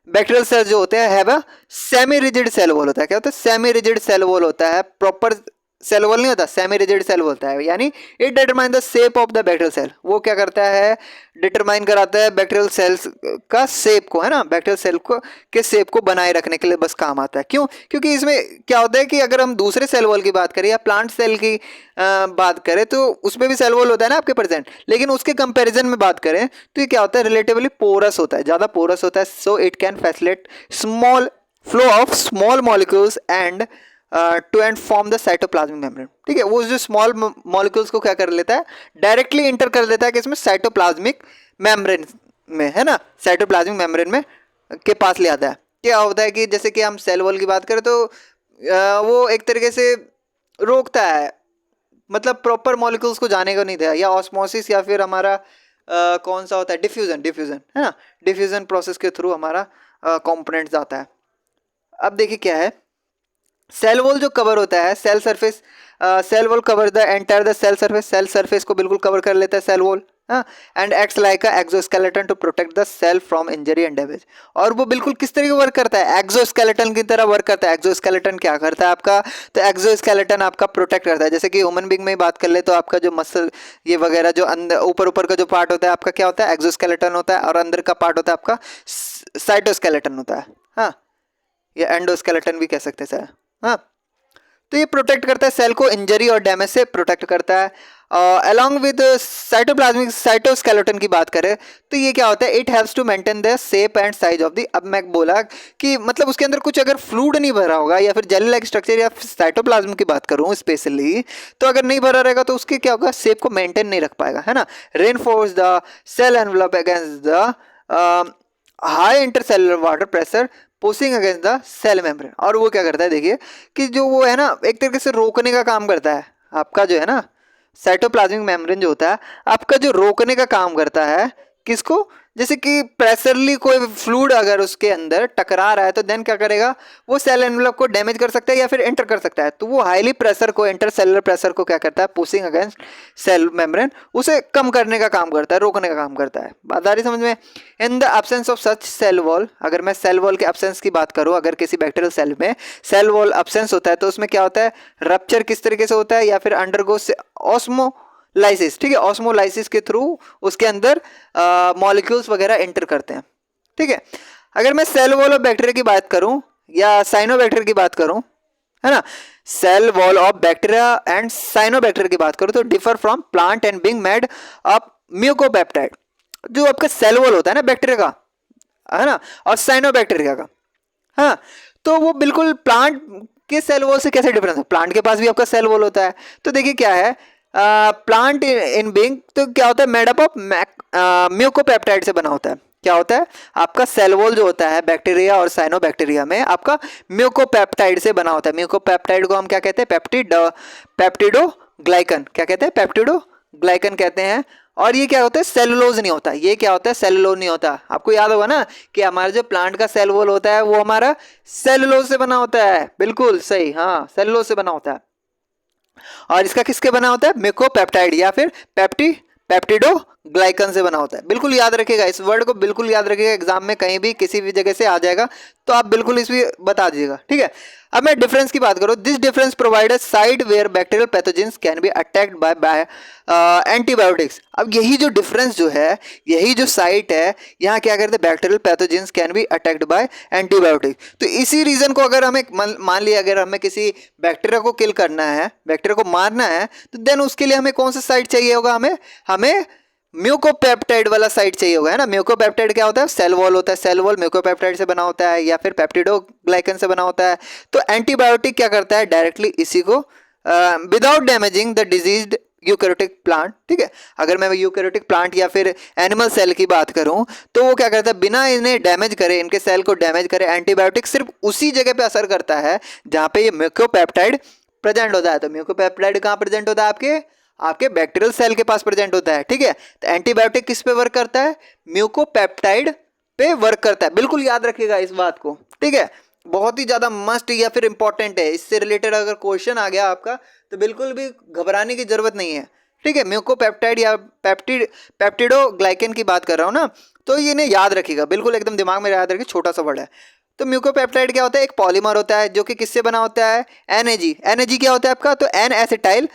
बैक्टीरियल सेल जो होते हैं have a semi rigid cell wall होता है। क्या होता है, सेमी रिजिड सेल वॉल होता है, प्रॉपर सेल वॉल नहीं होता, सेमी रिजिड सेल होता है। यानी it determine the shape of the bacterial cell. वो क्या करता है, डिटरमाइन कराता है बैक्टीरियल सेल्स का शेप को, है ना, बैक्टीरियल सेल को के शेप को बनाए रखने के लिए बस काम आता है। क्यों, क्योंकि इसमें क्या होता है कि अगर हम दूसरे सेल वॉल की बात करें या प्लांट सेल की बात करें तो उसमें भी सेल वॉल होता है ना आपके प्रेजेंट, लेकिन उसके कंपैरिजन में बात करें तो ये क्या होता है, रिलेटिवली पोरस होता है, ज़्यादा पोरस होता है। So it can facilitate small flow of small molecules and to and form the cytoplasmic membrane. ठीक है, वो जो स्मॉल मॉलिक्यूल्स को क्या कर लेता है, डायरेक्टली इंटर कर देता है कि इसमें साइटोप्लाज्मिक मेम्ब्रेन में, है ना, साइटोप्लाज्मिक मेम्ब्रेन में के पास ले आता है। क्या होता है कि जैसे कि हम सेल वॉल की बात करें तो वो एक तरीके से रोकता है, मतलब प्रॉपर मॉलिक्यूल्स को जाने को नहीं देता, या ऑस्मोसिस या फिर हमारा कौन सा होता है, डिफ्यूजन, है ना, डिफ्यूजन प्रोसेस के थ्रू हमारा कंपोनेंट जाता है। अब देखिए क्या है, सेल वॉल जो कवर होता है, cell surface, cell wall cover the entire the cell surface, cell surface को बिल्कुल कवर कर लेता है cell wall, and acts like a exoskeleton to protect the cell from injury and damage. और वो बिल्कुल किस तरीके वर्क करता है, एक्सोस्केलेटन की तरह वर्क करता है। एक्सोस्केलेटन क्या करता है आपका, तो एक्सोस्केलेटन आपका प्रोटेक्ट करता है। जैसे कि ह्यूमन बीइंग में बात कर ले तो आपका जो मसल ये वगैरह जो अंदर ऊपर ऊपर का जो पार्ट होता है आपका क्या होता है, एक्सोस्केलेटन होता है, और अंदर का पार्ट होता है आपका साइटोस्केलेटन होता है, हाँ, या एंडोस्केलेटन भी कह सकते हैं सर, हाँ। तो ये प्रोटेक्ट करता है सेल को इंजरी और डैमेज से प्रोटेक्ट करता है। अलॉन्ग विद साइटोप्लाज्मिक साइटोस्केलेटन की बात करें तो ये क्या होता है, it haves to maintain the shape and size of the, अब मैं बोला कि मतलब उसके अंदर कुछ अगर फ्लूइड नहीं भरा होगा या फिर जेली लाइक स्ट्रक्चर, या साइटोप्लाज्म की बात करूं स्पेशली, तो अगर नहीं भरा रहेगा तो उसके क्या होगा, शेप को मेंटेन नहीं रख पाएगा, है ना। Reinforce the cell envelope against the high intercellular water pressure pushing against the cell membrane. और वो क्या करता है, देखिए कि जो वो है ना, एक तरीके से रोकने का काम करता है आपका, जो है ना साइटोप्लाज्मिक मेम्ब्रेन जो होता है आपका, जो रोकने का काम करता है किसको, जैसे कि प्रेशरली कोई फ्लूइड अगर उसके अंदर टकरा रहा है तो देन क्या करेगा, वो सेल एनवेलप को डैमेज कर सकता है या फिर एंटर कर सकता है। तो वो हाईली प्रेशर को, इंटरसेलुलर प्रेशर को क्या करता है, पुशिंग अगेंस्ट सेल मेम्ब्रेन, उसे कम करने का काम करता है, रोकने का काम करता है। बात आ रही समझ में। In the absence of such cell wall, अगर मैं सेल वॉल के एब्सेंस की बात करूं, अगर किसी बैक्टीरियल सेल में सेल वॉल एब्सेंस होता है तो उसमें क्या होता है, रप्चर किस तरीके से होता है, या फिर अंडरगो ऑस्मोलाइसिस। ठीक है, ऑस्मोलाइसिस के थ्रू उसके अंदर मॉलिक्यूल्स वगैरह एंटर करते हैं। ठीक है, अगर मैं सेल वॉल ऑफ बैक्टीरिया की बात करूं या साइनोबैक्टीरिया की बात करूं, है ना, cell wall of bacteria and cyanobacteria की बात करूं तो differ from plant and being made of mucopeptide. जो आपका सेल वॉल होता है ना बैक्टीरिया का, है ना, और साइनोबैक्टीरिया का, हाँ, तो वो बिल्कुल प्लांट के सेल वॉल से कैसे डिफरेंस है, प्लांट के पास भी आपका सेल वॉल होता है। तो देखिए क्या है, प्लांट इन बीइंग तो क्या होता है, मेड अप ऑफ म्यूकोपेप्टाइड से बना होता है। क्या होता है आपका सेल वॉल जो होता है बैक्टीरिया और साइनोबैक्टीरिया में आपका म्यूकोपेप्टाइड से बना होता है। म्यूकोपेप्टाइड को हम क्या कहते हैं, पेप्टिडोग्लाइकन, क्या कहते हैं, पेप्टिडोग्लाइकन कहते हैं। और ये क्या होता है, सेलुलोज नहीं होता, ये क्या होता है, सेलुलोज नहीं होता। आपको याद होगा ना कि हमारा जो प्लांट का सेल वॉल होता है वो हमारा सेलुलोज से बना होता है, बिल्कुल सही, हाँ, सेलुलोज से बना होता है। और इसका किसके बना होता है, म्यूकोपेप्टाइड या फिर पेप्टिडोग्लाइकन से बना होता है। बिल्कुल याद रखिएगा, इस वर्ड को बिल्कुल याद रखिएगा, एग्जाम में कहीं भी किसी भी जगह से आ जाएगा तो आप बिल्कुल इस भी बता दीजिएगा। ठीक है, अब मैं डिफरेंस की बात करूं, this difference provide a site where bacterial pathogens can be attacked by antibiotics. अब यही जो डिफरेंस जो है, यही जो साइट है, यहाँ क्या करते हैं, bacterial pathogens can be attacked by antibiotics. तो इसी रीजन को अगर हमें मान लिया, अगर हमें किसी बैक्टीरिया को किल करना है, बैक्टीरिया को मारना है, तो देन उसके लिए हमें कौन सा साइट चाहिए होगा, हमें म्यूकोपेप्टाइड वाला साइट चाहिए होगा, है ना। म्यूकोपेप्टाइड क्या होता है, सेल वॉल होता है, सेल वॉल म्यूकोपेप्टाइड से बना होता है या फिर पेप्टिडोग्लाइकन से बना होता है। तो एंटीबायोटिक क्या करता है, डायरेक्टली इसी को without damaging the diseased eukaryotic plant. ठीक है, अगर मैं यूकैरियोटिक प्लांट या फिर एनिमल सेल की बात करूं तो वो क्या करता है, बिना इन्हें डैमेज करे, इनके सेल को डैमेज करे, एंटीबायोटिक सिर्फ उसी जगह पे असर करता है जहां पे ये म्यूकोपेप्टाइड प्रेजेंट होता है। तो म्यूकोपेप्टाइड कहाँ प्रेजेंट होता है, आपके बैक्टीरियल सेल के पास प्रेजेंट होता है। ठीक है, तो एंटीबायोटिक किस पे वर्क करता है, म्यूकोपेप्टाइड पे वर्क करता है। बिल्कुल याद रखिएगा इस बात को। ठीक है, बहुत ही ज्यादा मस्ट या फिर इंपॉर्टेंट है, इससे रिलेटेड अगर क्वेश्चन आ गया आपका तो बिल्कुल भी घबराने की जरूरत नहीं है। ठीक है, म्यूकोपेप्टाइड या पेप्टिडोग्लाइकन की बात कर रहा हूँ ना, तो ये नहीं याद रखिएगा, बिल्कुल एकदम दिमाग में याद रखिए, छोटा सा वर्ड है। तो म्यूकोपेप्टाइड क्या होता है, एक पॉलीमर होता है जो कि किससे बना होता है, एनएजी क्या होता है आपका, तो एन एसिटाइल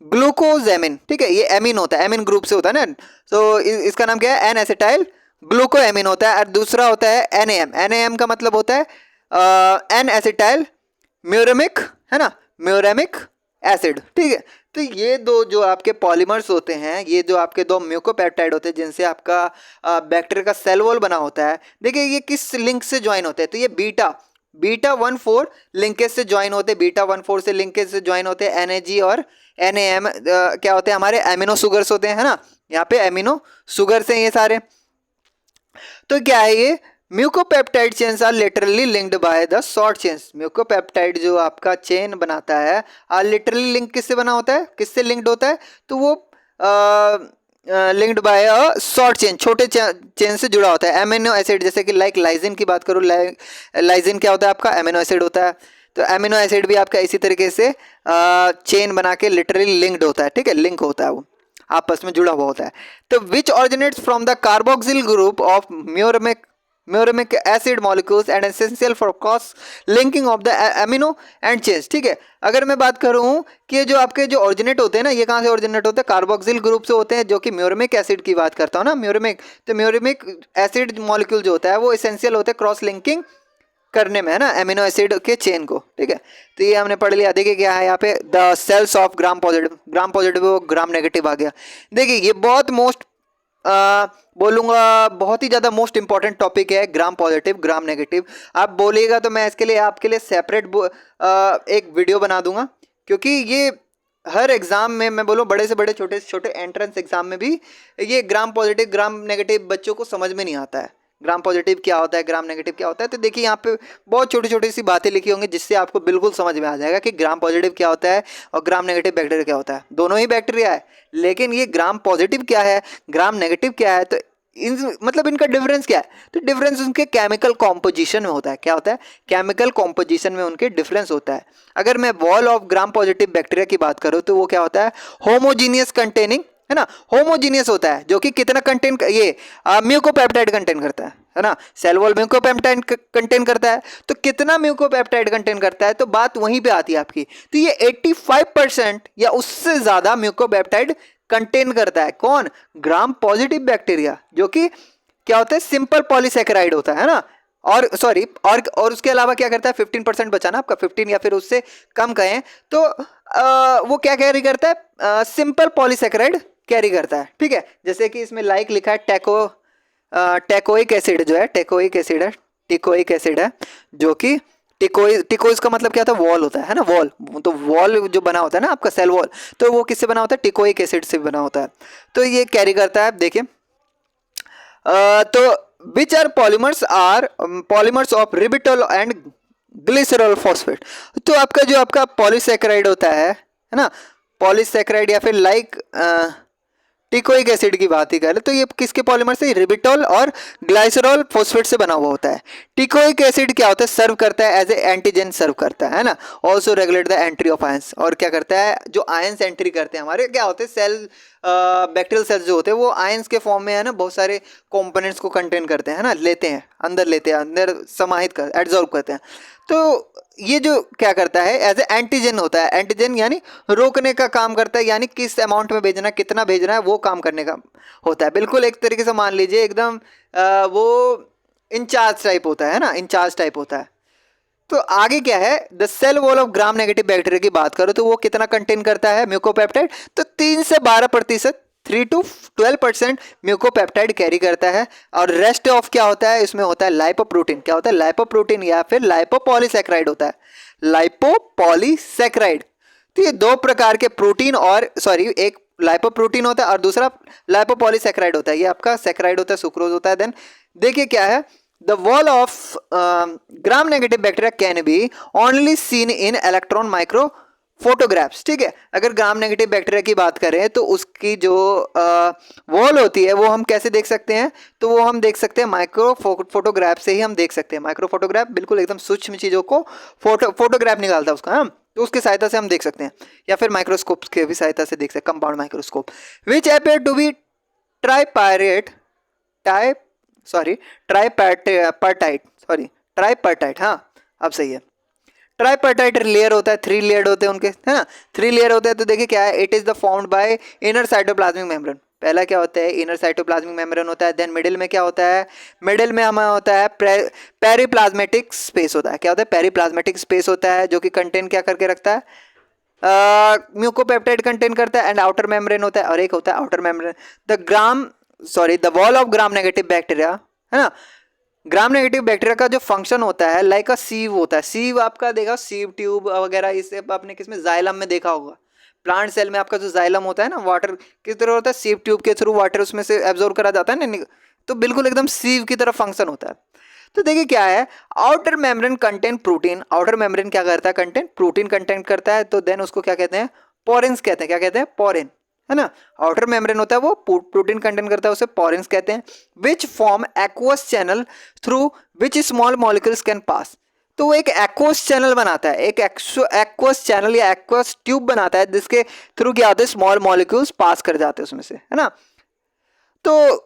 ग्लूकोजेमिन। ठीक है, ये एमिन होता है, एमिन ग्रुप से होता है ना, तो इसका नाम क्या है, एन एसिटाइल ग्लूकोएमिन होता है। और दूसरा होता है एनएएम, एनएएम का मतलब होता है एन एसिटाइल म्यूरेमिक, है ना, म्यूरेमिक एसिड। ठीक है, तो ये दो जो आपके पॉलीमर्स होते हैं, ये जो आपके दो म्यूकोपेप्टाइड होते हैं जिनसे आपका बैक्टीरिया का सेल वॉल बना होता है, देखिए ये किस लिंक से ज्वाइन होते हैं, तो ये β14 लिंकेज से ज्वाइन होते हैं, β14 से लिंकेज से ज्वाइन होते हैं NAG और NAM क्या होते हैं हमारे एमिनो शुगर्स होते हैं, है ना, यहाँ पे एमिनो शुगर्स हैं ये सारे। तो क्या है ये mucopeptide chains are literally linked by the short chains. Mucopeptide जो आपका चेन बनाता है आर लिटरली लिंक किससे बना होता है, किससे लिंक्ड होता है, तो वो linked by a short chain, छोटे चेन से जुड़ा होता है। एमिनो एसिड जैसे कि लाइक लाइजिन की बात करूँ, लाइजिन क्या होता है आपका एमिनो एसिड होता है, तो एमिनो एसिड भी आपका इसी तरीके से चेन बना के लिटरली लिंक्ड होता है, ठीक है, लिंक होता है, वो आपस में जुड़ा हुआ होता है। तो which originates from the carboxyl group of muramic acid molecules and essential for cross linking of the amino end chains, ठीक है। अगर मैं बात करूं कि जो आपके जो ऑरिजिनेट होते हैं ना, ये कहाँ से ऑरिजिनेट होते हैं, कार्बोक्सिल ग्रुप से होते हैं, जो कि म्यूरमिक एसिड की बात करता हूँ ना, म्यूरमिक, तो म्यूरमिक एसिड मॉलिक्यूल जो होता है वो एसेंशियल होते हैं क्रॉस लिंकिंग करने में, है ना, एमिनो एसिड के चेन को, ठीक है। तो ये हमने पढ़ लिया। देखिए क्या है यहाँ पे, the cells of gram positive gram negative आ गया। देखिए ये बहुत मोस्ट बोलूँगा बहुत ही ज़्यादा मोस्ट इंपॉर्टेंट टॉपिक है, ग्राम पॉजिटिव ग्राम नेगेटिव। आप बोलिएगा तो मैं इसके लिए आपके लिए सेपरेट एक वीडियो बना दूंगा, क्योंकि ये हर एग्ज़ाम में मैं बोलूँ बड़े से बड़े छोटे से छोटे एंट्रेंस एग्जाम में भी ये ग्राम पॉजिटिव ग्राम नेगेटिव बच्चों को समझ में नहीं आता है, ग्राम पॉजिटिव क्या होता है ग्राम नेगेटिव क्या होता है। तो देखिए यहाँ पे बहुत छोटी छोटी सी बातें लिखी होंगी जिससे आपको बिल्कुल समझ में आ जाएगा कि ग्राम पॉजिटिव क्या होता है और ग्राम नेगेटिव बैक्टीरिया क्या होता है। दोनों ही बैक्टीरिया है, लेकिन ये ग्राम पॉजिटिव क्या है ग्राम नेगेटिव क्या है, तो मतलब इनका डिफरेंस क्या है, तो डिफरेंस उनके केमिकल कॉम्पोजिशन में होता है। क्या होता है, केमिकल कॉम्पोजिशन में उनके डिफरेंस होता है। अगर मैं wall of gram positive bacteria की बात करूँ तो वो क्या होता है, होमोजीनियस कंटेनिंग, है ना, होमोजीनियस होता है, जो कि कितना कंटेन ये म्यूकोपेप्टाइड कंटेन करता है ना, सेल वॉल म्यूकोपेप्टाइड कंटेन करता है। तो कितना म्यूकोपेप्टाइड कंटेन करता है, तो बात वहीं पे आती है आपकी। तो ये 85% या उससे ज्यादा म्यूकोपेप्टाइड कंटेन करता है। कौन, ग्राम पॉजिटिव बैक्टीरिया, जो कि क्या होता है सिंपल पॉलीसेकेराइड होता है ना, और सॉरी और उसके अलावा क्या करता है 15% बचाना आपका, 15 या फिर उससे कम कहें तो वो क्या कैरी करता है, सिंपल पॉलीसेकेराइड कैरी करता है, ठीक है। जैसे कि इसमें लाइक लिखा है टेकोइक एसिड, जो है टेकोइक एसिड है, जो कि टिकोइस का मतलब क्या होता है, वॉल होता है ना, वॉल, तो वॉल जो बना होता है ना आपका सेल वॉल, तो वो किससे बना होता है, टिकोइक एसिड से बना होता है। तो ये कैरी करता है। देखिए तो which are polymers of ribitol and glycerol phosphate. तो आपका जो आपका पॉलीसेकेराइड होता है ना, पॉलीसेकेराइड या फिर लाइक टिकोइक एसिड की बात ही करें तो ये किसके पॉलीमर से, रिबिटोल और ग्लाइसरॉल फॉस्फेट से बना हुआ होता है। टिकोइक एसिड क्या होता है, सर्व करता है एज ए एंटीजन सर्व करता है ना, also regulate the entry of ions, और क्या करता है जो आयंस एंट्री करते हैं हमारे, क्या होते हैं सेल बैक्टीरियल सेल्स जो होते हैं वो आयंस के फॉर्म में है ना बहुत सारे कंपोनेंट्स को कंटेन करते हैं ना, लेते हैं अंदर समाहित कर एब्जॉर्ब करते हैं। तो ये जो क्या करता है एज ए एंटीजन होता है, एंटीजन यानी रोकने का काम करता है, यानी किस अमाउंट में भेजना है कितना भेजना है वो काम करने का होता है। बिल्कुल एक तरीके से मान लीजिए एकदम वो इंचार्ज टाइप होता है ना, इंचार्ज टाइप होता है। तो आगे क्या है, the cell wall of gram negative bacteria की बात करो तो वो कितना कंटेन करता है म्यूकोपेप्टाइड, तो 3 से 12%, 3 to 12% म्यूकोपेप्टाइड कैरी करता है। और रेस्ट ऑफ क्या होता है, इसमें होता है लाइपोप्रोटीन। क्या होता है, लाइपोप्रोटीन या फिर लाइपोपॉलीसैकेराइड होता है, लाइपोपॉलीसैकेराइड। तो ये दो प्रकार के प्रोटीन और सॉरी एक लाइपोप्रोटीन होता है और दूसरा लाइपोपॉलीसैकेराइड होता है। ये आपका सैकेराइड होता है, सुक्रोज होता है। देन देखिए क्या है, the wall of gram negative bacteria can be only seen in electron micro photographs, ठीक है। अगर ग्राम नेगेटिव बैक्टीरिया की बात करें तो उसकी जो वॉल होती है वो हम कैसे देख सकते हैं, तो वो हम देख सकते हैं माइक्रो फोटोग्राफ से ही हम देख सकते हैं। माइक्रो फोटोग्राफ बिल्कुल एकदम सूक्ष्म चीज़ों को फोटोग्राफ निकालता है उसका, हाँ, तो उसकी सहायता से हम देख सकते हैं, या फिर माइक्रोस्कोप की भी सहायता से देख सकते हैं, compound microscope. Which appear to be tripartite, हाँ अब सही है। ट्राइपर्टाइट लेयर होता है, 3 लेयर होते हैं उनके, है ना, 3 लेयर होते हैं। तो देखिए क्या है, it is the formed by inner cytoplasmic membrane. पहला क्या होता है, इनर साइटोप्लाज्मिक मेम्ब्रेन होता है। देन मिडिल में क्या होता है, मिडिल में हमारा होता है पेरिप्लाज्मेटिक स्पेस होता है। क्या होता है, पेरिप्लाज्मेटिक स्पेस होता है, जो कि कंटेन क्या करके रखता है, म्यूकोपेप्टाइड कंटेन करता है। एंड आउटर मेम्ब्रेन होता है, और एक होता है outer membrane. The wall of gram negative bacteria, है ना, ग्राम नेगेटिव बैक्टीरिया का जो फंक्शन होता है लाइक अ सीव होता है। सीव आपका देखा, सीव ट्यूब वगैरह, इसे आपने किसमें, जाइलम में देखा होगा। प्लांट सेल में आपका जो जाइलम होता है ना, वाटर किस तरह होता है, सीव ट्यूब के थ्रू वाटर उसमें से एब्जॉर्ब करा जाता है ना, तो बिल्कुल एकदम सीव की तरह फंक्शन होता है। तो देखिए क्या है, outer membrane content protein. Outer membrane क्या करता है, कंटेंट प्रोटीन कंटेंट करता है, तो देन उसको क्या कहते हैं, पोरेंस कहते हैं। क्या कहते हैं, पोरेन, है ना। आउटर मेम्ब्रेन होता है वो प्रोटीन कंटेंट करता है, उसे पोरेंस कहते हैं। Which form aqueous channel through which small molecules can pass. तो वो एक एक्वस चैनल बनाता है, एक एक्वस चैनल या एक्वस ट्यूब बनाता है, जिसके थ्रू क्या होते हैं, स्मॉल मॉलिक्यूल्स पास कर जाते हैं उसमें से, है ना। तो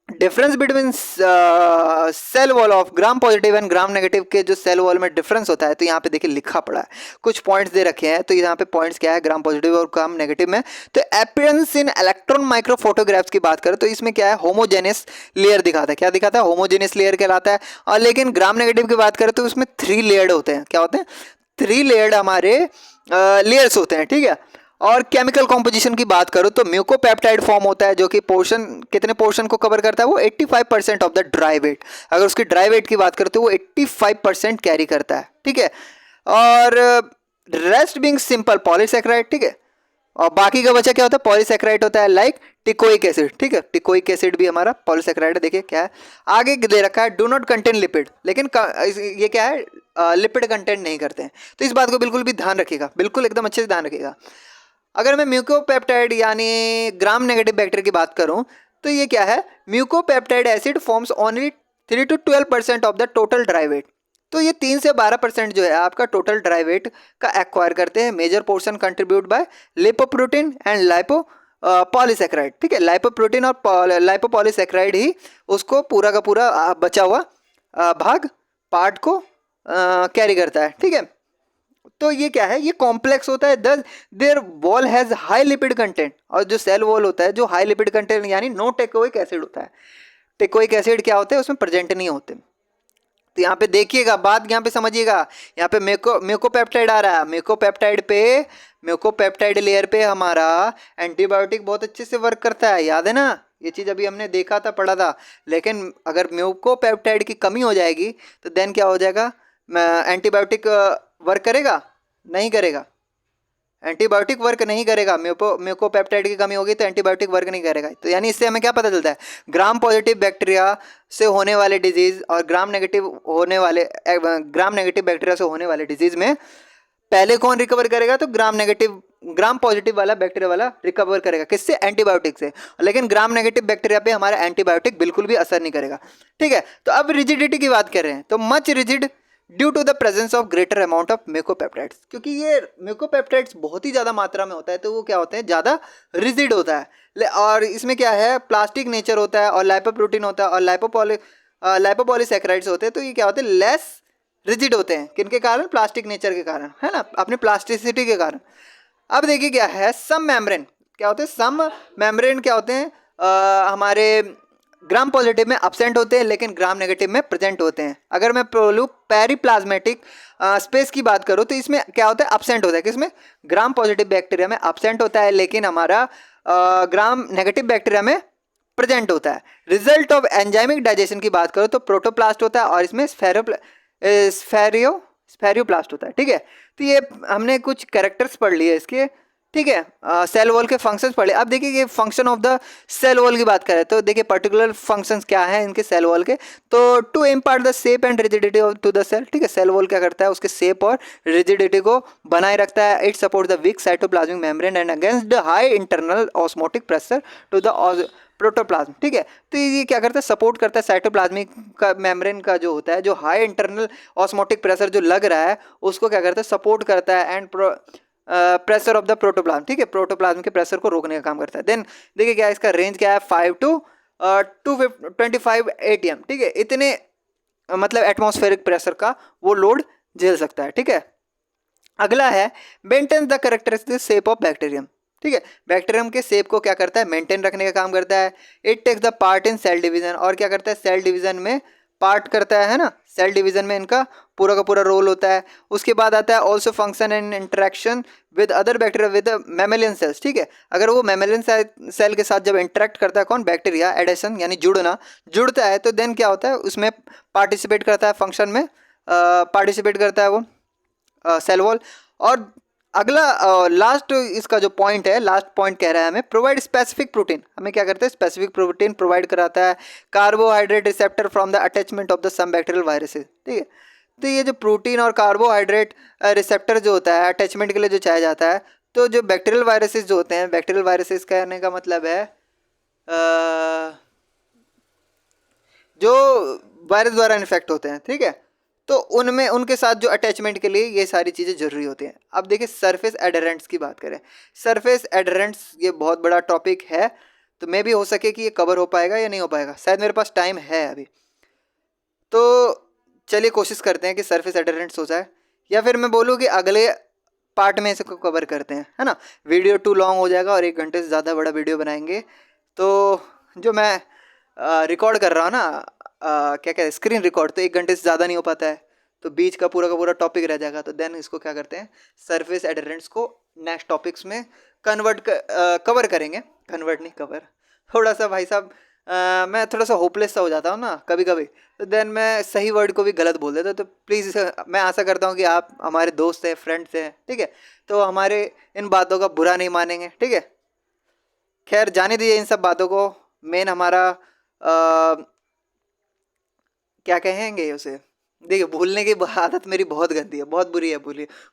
difference between cell wall of gram positive and gram negative के जो सेल वॉल में डिफरेंस होता है, तो यहाँ पे देखिए लिखा पड़ा है, कुछ पॉइंट्स दे रखे हैं। तो यहाँ पे पॉइंट्स क्या है ग्राम पॉजिटिव और ग्राम नेगेटिव में। तो अपीयरेंस इन इलेक्ट्रॉन माइक्रोफोटोग्राफ्स की बात करें तो इसमें क्या है, होमोजेनियस लेयर दिखाता है। क्या दिखाता है, होमोजेनियस लेयर कहलाता है। और लेकिन ग्राम नेगेटिव की बात करें तो उसमें 3 लेयर्ड होते हैं। क्या होते हैं, 3 लेयर्ड हमारे लेयर्स होते हैं, ठीक है। और केमिकल कॉम्पोजिशन की बात करो तो म्यूकोपेप्टाइड फॉर्म होता है, जो कि पोर्शन, कितने पोर्शन को कवर करता है, वो 85% ऑफ द ड्राई वेट। अगर उसकी ड्राई वेट की बात करो तो वो 85% कैरी करता है, ठीक है। और रेस्ट बीइंग सिंपल पॉलीसेकेराइड, ठीक है। और बाकी का बचा क्या होता है, पॉलीसेकेराइड होता है, लाइक टिकोइक एसिड, ठीक है। टिकोइक एसिड भी हमारा पॉलीसेकेराइड है। देखिए क्या है, आगे दे रखा है, डू नॉट कंटेन लिपिड, लेकिन ये क्या है, लिपिड कंटेंट नहीं करते हैं। तो इस बात को बिल्कुल भी ध्यान रखिएगा, बिल्कुल एकदम अच्छे से ध्यान रखिएगा। अगर मैं म्यूकोपेप्टाइड यानी ग्राम नेगेटिव बैक्टीरिया की बात करूं तो ये क्या है, mucopeptide acid forms only 3 to 12% of the total dry weight. तो ये 3 से 12% जो है आपका टोटल ड्राई वेट का एक्वायर करते हैं। Major portion contribute by lipoprotein and lipo polysaccharide, ठीक है। लाइपोप्रोटीन और लाइपोपॉलीसेकेराइड ही उसको पूरा का पूरा बचा हुआ भाग, पार्ट को कैरी करता है, ठीक है। तो ये क्या है, ये कॉम्प्लेक्स होता है, thus their wall has high lipid content. और जो सेल वॉल होता है जो हाई लिपिड कंटेंट यानी नो टेकोइक एसिड होता है। टेकोइक एसिड क्या होते हैं, उसमें प्रेजेंट नहीं होते। तो यहाँ पे देखिएगा, बात यहाँ पे समझिएगा, यहाँ पे म्यूकोपेप्टाइड आ रहा है। म्यूकोपेप्टाइड लेयर पे हमारा एंटीबायोटिक बहुत अच्छे से वर्क करता है, याद है ना, ये चीज़ अभी हमने देखा था, पढ़ा था। लेकिन अगर म्यूकोपेप्टाइड की कमी हो जाएगी तो देन क्या हो जाएगा, एंटीबायोटिक वर्क करेगा, नहीं करेगा, एंटीबायोटिक वर्क नहीं करेगा। म्यूकोपेप्टाइड की कमी होगी तो एंटीबायोटिक वर्क नहीं करेगा। तो यानी इससे हमें क्या पता चलता है, ग्राम पॉजिटिव बैक्टीरिया से होने वाले डिजीज और ग्राम नेगेटिव बैक्टीरिया से होने वाले डिजीज में पहले कौन रिकवर करेगा, तो ग्राम पॉजिटिव वाला बैक्टीरिया वाला रिकवर करेगा, किससे, एंटीबायोटिक से। लेकिन ग्राम नेगेटिव बैक्टीरिया पे हमारा एंटीबायोटिक बिल्कुल भी असर नहीं करेगा, ठीक है। तो अब रिजिडिटी की बात कर रहे हैं, तो much rigid due to the presence of greater amount of mucopeptides. क्योंकि ये म्यूकोपेप्टाइड्स बहुत ही ज़्यादा मात्रा में होता है, तो वो क्या होते हैं, ज़्यादा रिजिड होता है। और इसमें क्या है, प्लास्टिक नेचर होता है और लाइपोप्रोटीन होता है और लाइपोपॉलीसैकेराइड्स होते हैं। तो ये क्या होते हैं, लेस रिजिड होते हैं, किनके कारण, प्लास्टिक नेचर के कारण, है ना, अपनी प्लास्टिसिटी के कारण। अब देखिए क्या है, सम मेम्ब्रेन क्या होते हैं, सम मेम्ब्रेन क्या होते हैं, हमारे ग्राम पॉजिटिव में अब्सेंट होते हैं लेकिन ग्राम नेगेटिव में प्रेजेंट होते हैं। अगर मैं बोलूँ पेरीप्लाज्मेटिक स्पेस की बात करूँ तो इसमें क्या होता है, अब्सेंट होता है, किसमें, ग्राम पॉजिटिव बैक्टीरिया में अब्सेंट होता है, लेकिन हमारा ग्राम नेगेटिव बैक्टीरिया में प्रेजेंट होता है। रिजल्ट ऑफ एंजाइमिक डाइजेशन की बात करो तो प्रोटोप्लास्ट होता है और इसमें स्फेरियोप्लास्ट होता है, ठीक है। तो ये हमने कुछ कैरेक्टर्स पढ़ लिए इसके, ठीक है। सेल वॉल के फंक्शंस पढ़े। अब देखिए ये function of the cell wall की बात करें तो देखिए पर्टिकुलर फंक्शंस क्या हैं इनके सेल वॉल के, तो to impart the shape and rigidity to the cell, ठीक है। सेल वॉल क्या करता है, उसके शेप और रिजिडिटी को बनाए रखता है। It support the weak cytoplasmic membrane and against the high internal osmotic pressure to the protoplasm, ठीक है। तो ये क्या करता है, सपोर्ट करता है साइटोप्लाज्मिक का मेम्ब्रेन का जो होता है, जो हाई इंटरनल ऑस्मोटिक प्रेशर जो लग रहा है उसको क्या करता है, सपोर्ट करता है and pressure of the protoplasm, ठीक है, प्रोटोप्लाज्म के प्रेशर को रोकने का काम करता है। देन देखिए क्या है, इसका रेंज क्या है, 5 to 225 ATM, ठीक है। इतने मतलब एटमॉस्फेरिक प्रेशर का वो लोड झेल सकता है, ठीक है। अगला है maintain the characteristic shape of bacterium, ठीक है। बैक्टीरियम के शेप को क्या करता है, मेंटेन रखने का काम करता है। It takes the part in cell division, और क्या करता है, सेल डिवीजन में पार्ट करता है ना, सेल डिवीजन में इनका पूरा का पूरा रोल होता है। उसके बाद आता है also function and interaction with other bacteria with mammalian cells, ठीक है। अगर वो मैमेलियन सेल के साथ जब इंटरेक्ट करता है कौन, बैक्टीरिया, एडेशन यानी जुड़ता है, तो देन क्या होता है, उसमें पार्टिसिपेट करता है, फंक्शन में पार्टिसिपेट करता है वो सेल वॉल। और अगला लास्ट इसका जो पॉइंट है, लास्ट पॉइंट कह रहा है हमें प्रोवाइड स्पेसिफिक प्रोटीन, हमें क्या करता है, स्पेसिफिक प्रोटीन प्रोवाइड कराता है, carbohydrate receptor from the attachment of the some bacterial viruses, ठीक है। तो ये जो प्रोटीन और कार्बोहाइड्रेट रिसेप्टर जो होता है अटैचमेंट के लिए जो चाहिए जाता है, तो जो बैक्टीरियल वायरसेस जो होते हैं, बैक्टीरियल वायरसेस कहने का मतलब है जो वायरस द्वारा इन्फेक्ट होते हैं, ठीक है, तो उनमें उनके साथ जो अटैचमेंट के लिए ये सारी चीज़ें जरूरी होती हैं। अब देखिए सरफेस एडहेरेंट्स की बात करें, सरफेस एडहेरेंट्स ये बहुत बड़ा टॉपिक है, तो मे भी हो सके कि ये कवर हो पाएगा या नहीं हो पाएगा, शायद मेरे पास टाइम है अभी, तो चलिए कोशिश करते हैं कि सरफेस एडहेरेंट्स हो जाए, या फिर मैं बोलूँ कि अगले पार्ट में इसको कवर करते हैं, है ना। वीडियो टू लॉन्ग हो जाएगा और 1 घंटे से ज़्यादा बड़ा वीडियो बनाएंगे, तो जो मैं रिकॉर्ड कर रहा हूँ ना, क्या कहते हैं, स्क्रीन रिकॉर्ड, तो 1 घंटे से ज़्यादा नहीं हो पाता है, तो बीच का पूरा टॉपिक रह जाएगा। तो देन इसको क्या करते हैं, सरफेस एडहेरेंट्स को नेक्स्ट टॉपिक्स में कवर करेंगे, कन्वर्ट नहीं कवर, थोड़ा सा भाई साहब मैं थोड़ा सा होपलेस सा हो जाता हूँ ना कभी कभी, तो देन मैं सही वर्ड को भी गलत बोल देता हूँ, तो प्लीज़ मैं आशा करता हूँ कि आप हमारे दोस्त हैं, फ्रेंड्स हैं, ठीक है, तो हमारे इन बातों का बुरा नहीं मानेंगे, ठीक है। खैर जाने दीजिए इन सब बातों को, मेन हमारा क्या कहेंगे उसे, देखिए भूलने की आदत मेरी बहुत गंदी है, बहुत बुरी है,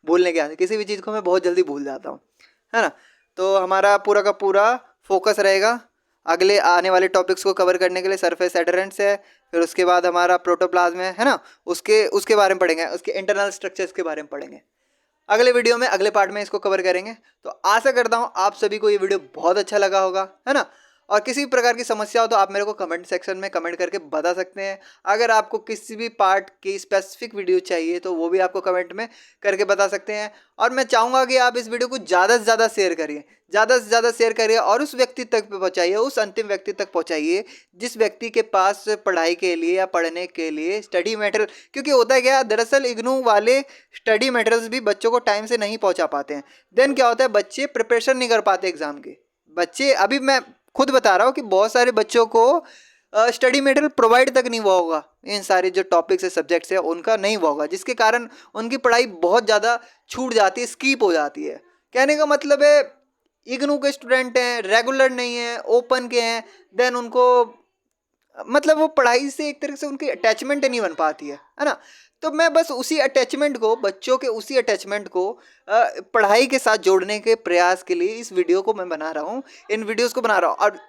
भूलने की आदत, किसी भी चीज़ को मैं बहुत जल्दी भूल जाता हूँ, है ना। तो हमारा पूरा का पूरा फोकस रहेगा अगले आने वाले टॉपिक्स को कवर करने के लिए, सरफेस एडहेरेंट्स है, फिर उसके बाद हमारा प्रोटोप्लाज्म है ना, उसके बारे में पढ़ेंगे, उसके इंटरनल स्ट्रक्चर्स के बारे में पढ़ेंगे अगले वीडियो में, अगले पार्ट में इसको कवर करेंगे। तो आशा करता हूँ आप सभी को ये वीडियो बहुत अच्छा लगा होगा, है ना। और किसी भी प्रकार की समस्या हो तो आप मेरे को कमेंट सेक्शन में कमेंट करके बता सकते हैं। अगर आपको किसी भी पार्ट की स्पेसिफिक वीडियो चाहिए तो वो भी आपको कमेंट में करके बता सकते हैं। और मैं चाहूँगा कि आप इस वीडियो को ज़्यादा से ज़्यादा शेयर करिए, ज़्यादा से ज़्यादा शेयर करिए और उस व्यक्ति तक पहुँचाइए, उस अंतिम व्यक्ति तक पहुँचाइए जिस व्यक्ति के पास पढ़ाई के लिए या पढ़ने के लिए स्टडी मटेरियल, क्योंकि होता है क्या, दरअसल इग्नू वाले स्टडी मटेरियल्स भी बच्चों को टाइम से नहीं पहुँचा पाते हैं। देन क्या होता है, बच्चे प्रिपरेशन नहीं कर पाते एग्जाम के, बच्चे अभी मैं खुद बता रहा हूँ कि बहुत सारे बच्चों को स्टडी मटेरियल प्रोवाइड तक नहीं हुआ होगा, इन सारे जो टॉपिक्स है, सब्जेक्ट्स है, उनका नहीं हुआ होगा, जिसके कारण उनकी पढ़ाई बहुत ज़्यादा छूट जाती है, स्कीप हो जाती है। कहने का मतलब है इग्नू के स्टूडेंट हैं, रेगुलर नहीं है, ओपन के हैं, देन उनको मतलब वो पढ़ाई से एक तरीके से उनकी अटैचमेंट नहीं बन पाती है ना। तो मैं बस उसी अटैचमेंट को, बच्चों के उसी अटैचमेंट को पढ़ाई के साथ जोड़ने के प्रयास के लिए इस वीडियो को मैं बना रहा हूँ, इन वीडियोस को बना रहा हूँ। और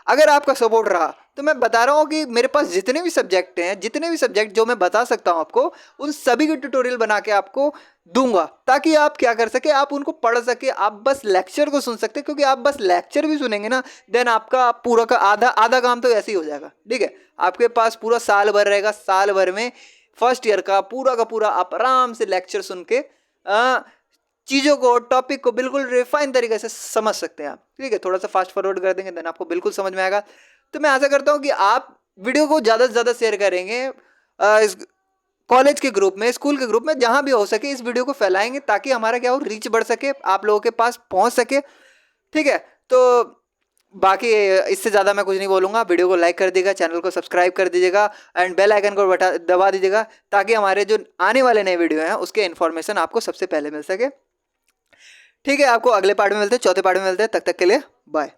अगर आपका सपोर्ट रहा तो मैं बता रहा हूँ कि मेरे पास जितने भी सब्जेक्ट हैं, जितने भी सब्जेक्ट जो मैं बता सकता हूँ आपको, उन सभी के ट्यूटोरियल बना के आपको दूंगा, ताकि आप क्या कर सके, आप उनको पढ़ सके, आप बस लेक्चर को सुन सकते, क्योंकि आप बस लेक्चर भी सुनेंगे ना, देन आपका पूरा का आधा काम तो ऐसे ही हो जाएगा, ठीक है। आपके पास पूरा साल भर रहेगा, साल भर में फर्स्ट ईयर का पूरा आप आराम से लेक्चर सुन के चीज़ों को, टॉपिक को बिल्कुल रिफाइन तरीके से समझ सकते हैं आप, ठीक है। थोड़ा सा फास्ट फॉरवर्ड कर देंगे देन आपको बिल्कुल समझ में आएगा। तो मैं आशा करता हूँ कि आप वीडियो को ज़्यादा से ज़्यादा शेयर करेंगे, इस कॉलेज के ग्रुप में, स्कूल के ग्रुप में, जहाँ भी हो सके इस वीडियो को फैलाएंगे, ताकि हमारा क्या हो, रीच बढ़ सके, आप लोगों के पास पहुँच सके, ठीक है। तो बाकी इससे ज़्यादा मैं कुछ नहीं बोलूँगा। वीडियो को लाइक कर दीजिएगा, चैनल को सब्सक्राइब कर दीजिएगा एंड बेल आइकन को दबा दीजिएगा, ताकि हमारे जो आने वाले नए वीडियो हैं उसके इन्फॉर्मेशन आपको सबसे पहले मिल सके, ठीक है। आपको अगले पार्ट में मिलते हैं, चौथे पार्ट में मिलते हैं, तब तक के लिए बाय।